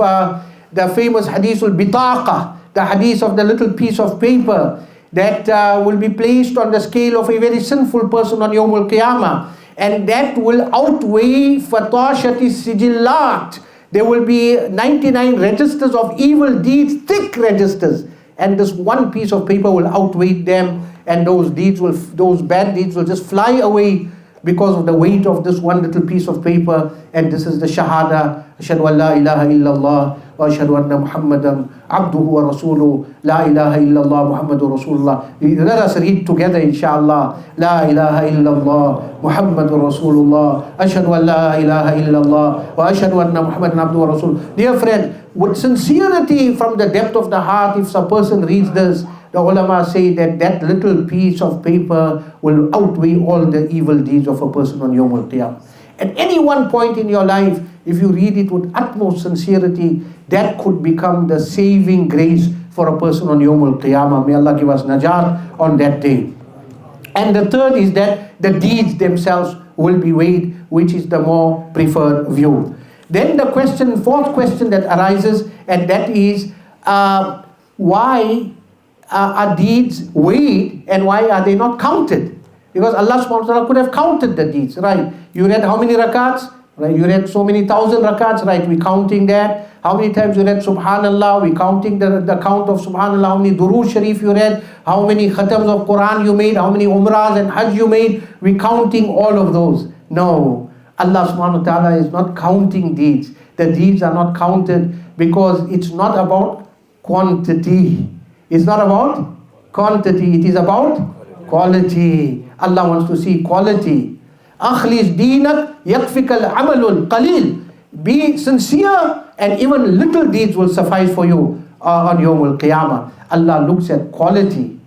S1: the famous Hadith al-Bitaqa, the hadith of the little piece of paper that will be placed on the scale of a very sinful person on Yawmul Qiyamah. And that will outweigh fatashati sijillat, There will be 99 registers of evil deeds, thick registers, and this one piece of paper will outweigh them, and those bad deeds will just fly away because of the weight of this one little piece of paper. And this is the shahada, ashhadu an la ilaha illallah wa ashhadu anna muhammadan abduhu wa rasuluhu, la ilaha illallah muhammadur rasulullah. Let us read together, inshallah. La ilaha illallah muhammadur rasulullah, ashhadu an la ilaha illallah wa ashhadu anna muhammadan abduhu wa rasuluh. Dear friend, with sincerity from the depth of the heart, if a person reads this, the ulama say that that little piece of paper will outweigh all the evil deeds of a person on Yawm al-Qiyamah. At any one point in your life, if you read it with utmost sincerity, that could become the saving grace for a person on Yawm al-Qiyamah. May Allah give us najat on that day. And the third is that the deeds themselves will be weighed, which is the more preferred view. Then the fourth question that arises, and that is, why are deeds weighed and why are they not counted? Because Allah subhanahu wa ta'ala could have counted the deeds, right? You read how many rakats? Right? You read so many thousand rakats, right? We're counting that. How many times you read subhanallah? We're counting the count of subhanallah. How many durood sharif you read? How many khatams of Quran you made? How many umrahs and hajj you made? We're counting all of those. No, Allah subhanahu wa ta'ala is not counting deeds. The deeds are not counted because it's not about quantity. It's not about quantity, it is about quality. Allah wants to see quality. أَخْلِصْ دِينَكْ يَكْفِكَ الْعَمَلُ الْقَلِيلِ. Be sincere and even little deeds will suffice for you on Yawm al-Qiyamah. Allah looks at quality.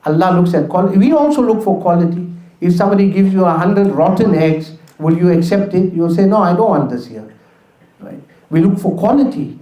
S1: Allah looks at quality. We also look for quality. If somebody gives you 100 rotten eggs, will you accept it? You'll say, no, I don't want this here. Right? We look for quality.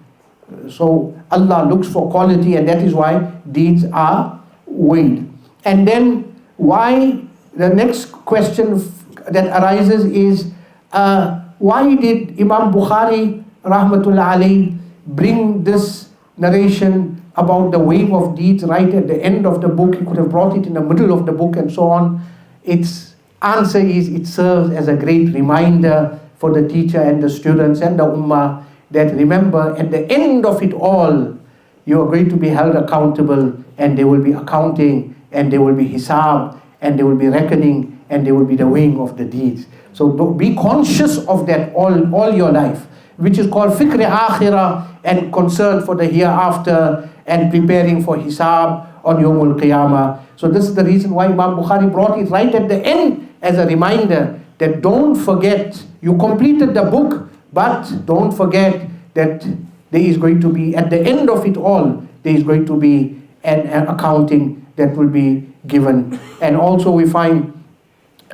S1: So Allah looks for quality, and that is why deeds are weighed. And then why, the next question that arises is, why did Imam Bukhari rahmatullah alayhi bring this narration about the weighing of deeds right at the end of the book? He could have brought it in the middle of the book and so on. Its answer is, it serves as a great reminder for the teacher and the students and the ummah that remember, at the end of it all, you are going to be held accountable, and there will be accounting, and there will be hisab, and there will be reckoning, and there will be the weighing of the deeds. So be conscious of that all your life, which is called fikr akhirah, and concern for the hereafter, and preparing for hisab on Yawm al-Qiyamah. So this is the reason why Imam Bukhari brought it right at the end as a reminder that don't forget, you completed the book, but don't forget that there is going to be, at the end of it all, there is going to be an accounting that will be given. And also we find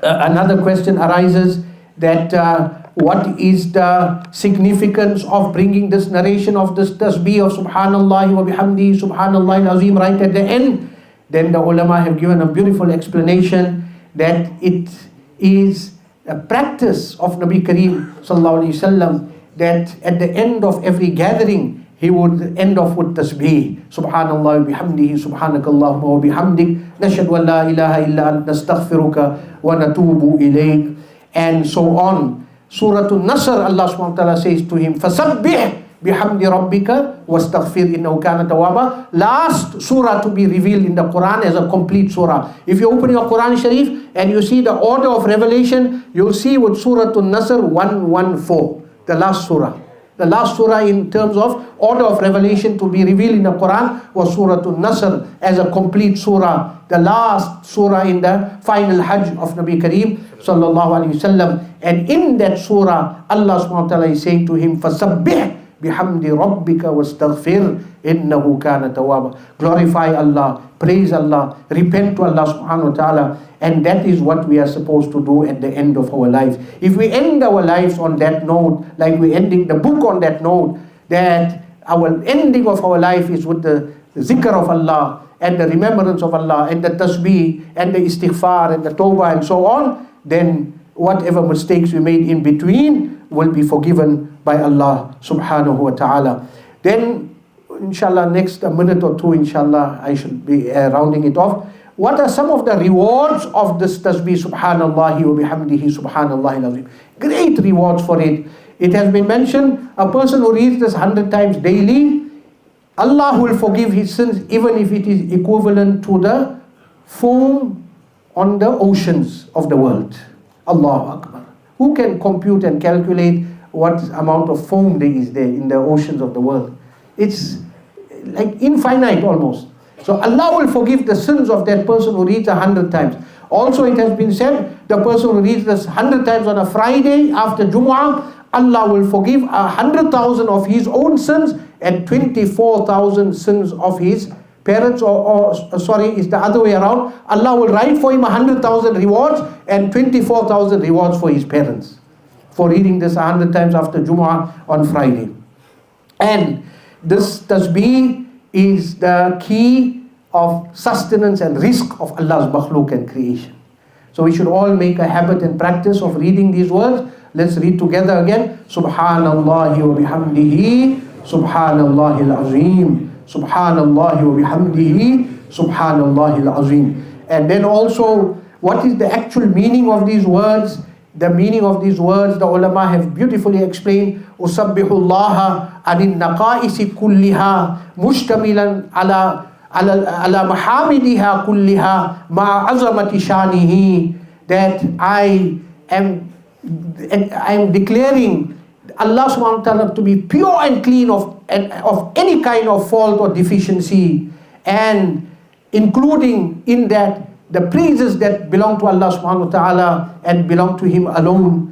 S1: another question arises that what is the significance of bringing this narration of this tasbih of subhanallah wa bihamdi, subhanallah al-azim right at the end? Then the ulama have given a beautiful explanation that it is a practice of Nabi Kareem sallallahu alaihi wasallam that at the end of every gathering he would end off with tasbih, subhanallah wa bihamdihi, subhanakallahumma wa bihamdik, nashhadu an la ilaha illa anta nastaghfiruka wa natubu ilayk, and so on. Surah An-Nasr, Allah subhanahu wa ta'ala says to him, fasabbih bihamdi rabbika wastaghfir innahu kana tawwaba. Last surah to be revealed in the Quran as a complete surah. If you open your Quran Shareef and you see the order of revelation, you'll see with Surah An-Nasr 114, the last surah. The last surah in terms of order of revelation to be revealed in the Quran was Surah An-Nasr as a complete surah. The last surah in the final Hajj of Nabi Kareem sallallahu alaihi wasallam. And in that surah, Allah subhanahu wa ta'ala is saying to him, fasabbih bihamdi rabbika wastaghfir innahu kana tawwaba. Glorify Allah, praise Allah, repent to Allah subhanahu wa ta'ala. And that is what we are supposed to do at the end of our lives. If we end our lives on that note, like we're ending the book on that note, that our ending of our life is with the zikr of Allah and the remembrance of Allah and the tasbih and the istighfar and the tawbah and so on, then whatever mistakes we made in between will be forgiven by Allah subhanahu wa ta'ala. Then inshallah next a minute or two inshallah I should be rounding it off. What are some of the rewards of this tasbih, subhanallah wa bihamdihi, subhanallah al-azim? Great rewards for it. It has been mentioned, a person who reads this 100 times daily, Allah will forgive his sins even if it is equivalent to the foam on the oceans of the world. Allahu Akbar. Who can compute and calculate what amount of foam there is there in the oceans of the world? It's like infinite almost. So Allah will forgive the sins of that person who reads 100 times. Also it has been said, the person who reads this 100 times on a Friday after Jumu'ah, Allah will forgive 100,000 of his own sins and 24,000 sins of his parents, or sorry, it's the other way around. Allah will write for him 100,000 rewards and 24,000 rewards for his parents for reading this 100 times after Jumu'ah on Friday. And this tasbih is the key of sustenance and rizq of Allah's makhluk and creation. So we should all make a habit and practice of reading these words. Let's read together again. Subhanallah wa bihamdihi, Subhanallah al-Azim, Subhanallah wa bihamdihi, Subhanallah al-Azim. And then also, what is the actual meaning of these words? The meaning of these words, the ulama have beautifully explained. Usabbihullaha anin naqaisi kulliha, mushtamilan ala mahamidiha kulliha, ma'azamati shanihi. That I am declaring Allah subhanahu wa ta'ala to be pure and clean of any kind of fault or deficiency, and including in that the praises that belong to Allah subhanahu wa ta'ala and belong to Him alone,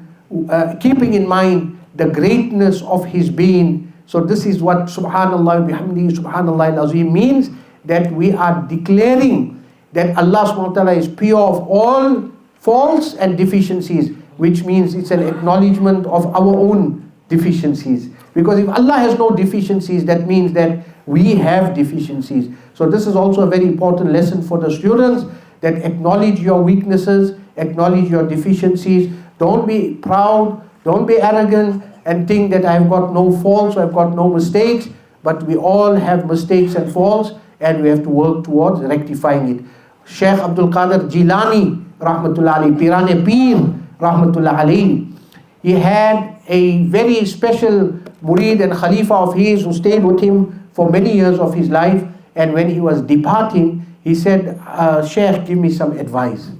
S1: keeping in mind the greatness of His being. So this is what Subhanallah bihamdihi, Subhanallah al-Azim means, that we are declaring that Allah subhanahu wa ta'ala is pure of all faults and deficiencies, which means it's an acknowledgement of our own deficiencies. Because if Allah has no deficiencies, that means that we have deficiencies. So this is also a very important lesson for the students, that acknowledge your weaknesses, acknowledge your deficiencies. Don't be proud, don't be arrogant and think that I've got no faults or I've got no mistakes. But we all have mistakes and faults, and we have to work towards rectifying it. Shaykh Abdul Qadir Jilani rahmatullah alayhi, Pirane Pir rahmatullah alayhi, he had a very special murid and khalifa of his who stayed with him for many years of his life. And when he was departing, he said, Shaykh, give me some advice.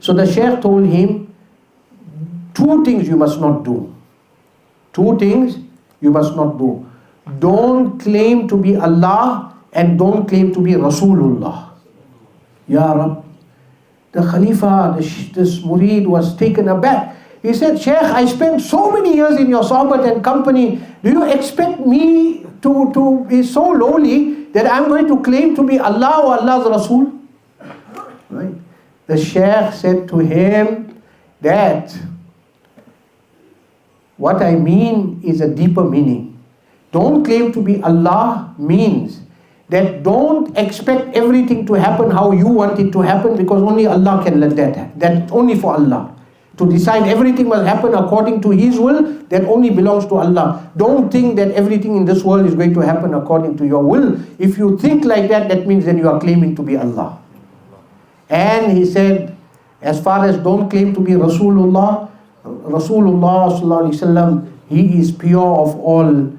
S1: So the Shaykh told him, two things you must not do. Two things you must not do. Don't claim to be Allah and don't claim to be Rasulullah. Ya Rab. The Khalifa, this murid was taken aback. He said, Shaykh, I spent so many years in your sohbat and company. Do you expect me to be so lowly that I'm going to claim to be Allah or Allah's Rasul? Right? The Shaykh said to him that what I mean is a deeper meaning. Don't claim to be Allah means that don't expect everything to happen how you want it to happen, because only Allah can let that happen. That's only for Allah. To decide everything must happen according to His will, that only belongs to Allah. Don't think that everything in this world is going to happen according to your will. If you think like that, that means then you are claiming to be Allah. And he said, as far as don't claim to be Rasulullah sallallahu alaihi wasallam, he is pure of all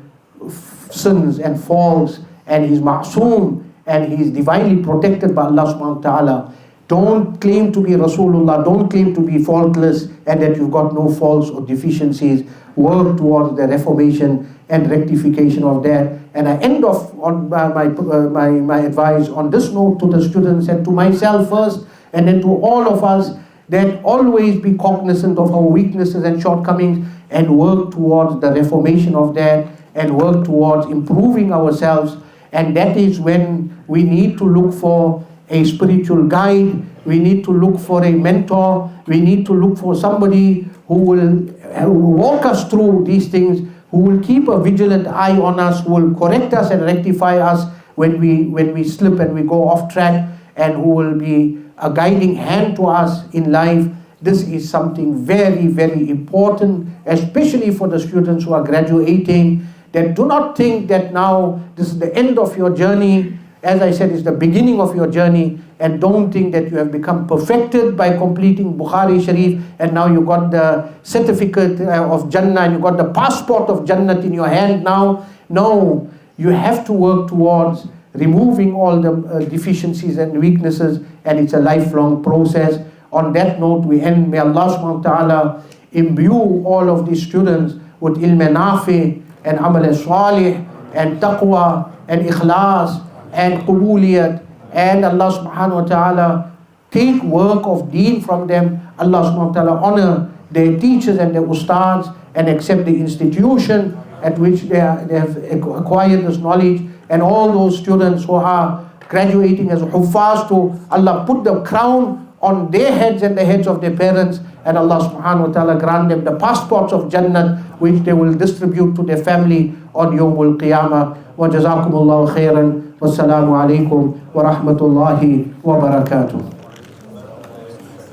S1: sins and faults, and he's ma'soom, and he is divinely protected by Allah subhanahu wa ta'ala. Don't claim to be Rasulullah, don't claim to be faultless and that you've got no faults or deficiencies. Work towards the reformation and rectification of that. And I end off on my advice on this note to the students and to myself first, and then to all of us, that always be cognizant of our weaknesses and shortcomings and work towards the reformation of that and work towards improving ourselves. And that is when we need to look for a spiritual guide, we need to look for a mentor, we need to look for somebody who will walk us through these things, who will keep a vigilant eye on us, who will correct us and rectify us when we slip and we go off track, and who will be a guiding hand to us in life. This is something very, very important, especially for the students who are graduating, that do not think that now this is the end of your journey as I said, is the beginning of your journey, and don't think that you have become perfected by completing Bukhari Shareef and now you got the certificate of Jannah and you got the passport of Jannah in your hand now. No, you have to work towards removing all the deficiencies and weaknesses, and it's a lifelong process. On that note, we end. May Allah subhanahu wa ta'ala imbue all of these students with ilm nafi and amal salih and taqwa and ikhlas and qubuliyat, and Allah subhanahu wa ta'ala take work of deen from them. Allah subhanahu wa ta'ala honor their teachers and their ustads and accept the institution at which they have acquired this knowledge, and all those students who are graduating as huffaz to Allah put the crown on their heads and the heads of their parents, and Allah subhanahu wa ta'ala grant them the passports of Jannah which they will distribute to their family on Yawmul Qiyamah. Wa jazakumullahu khairan. Wassalamu alaikum wa rahmatullahi wa barakatuh.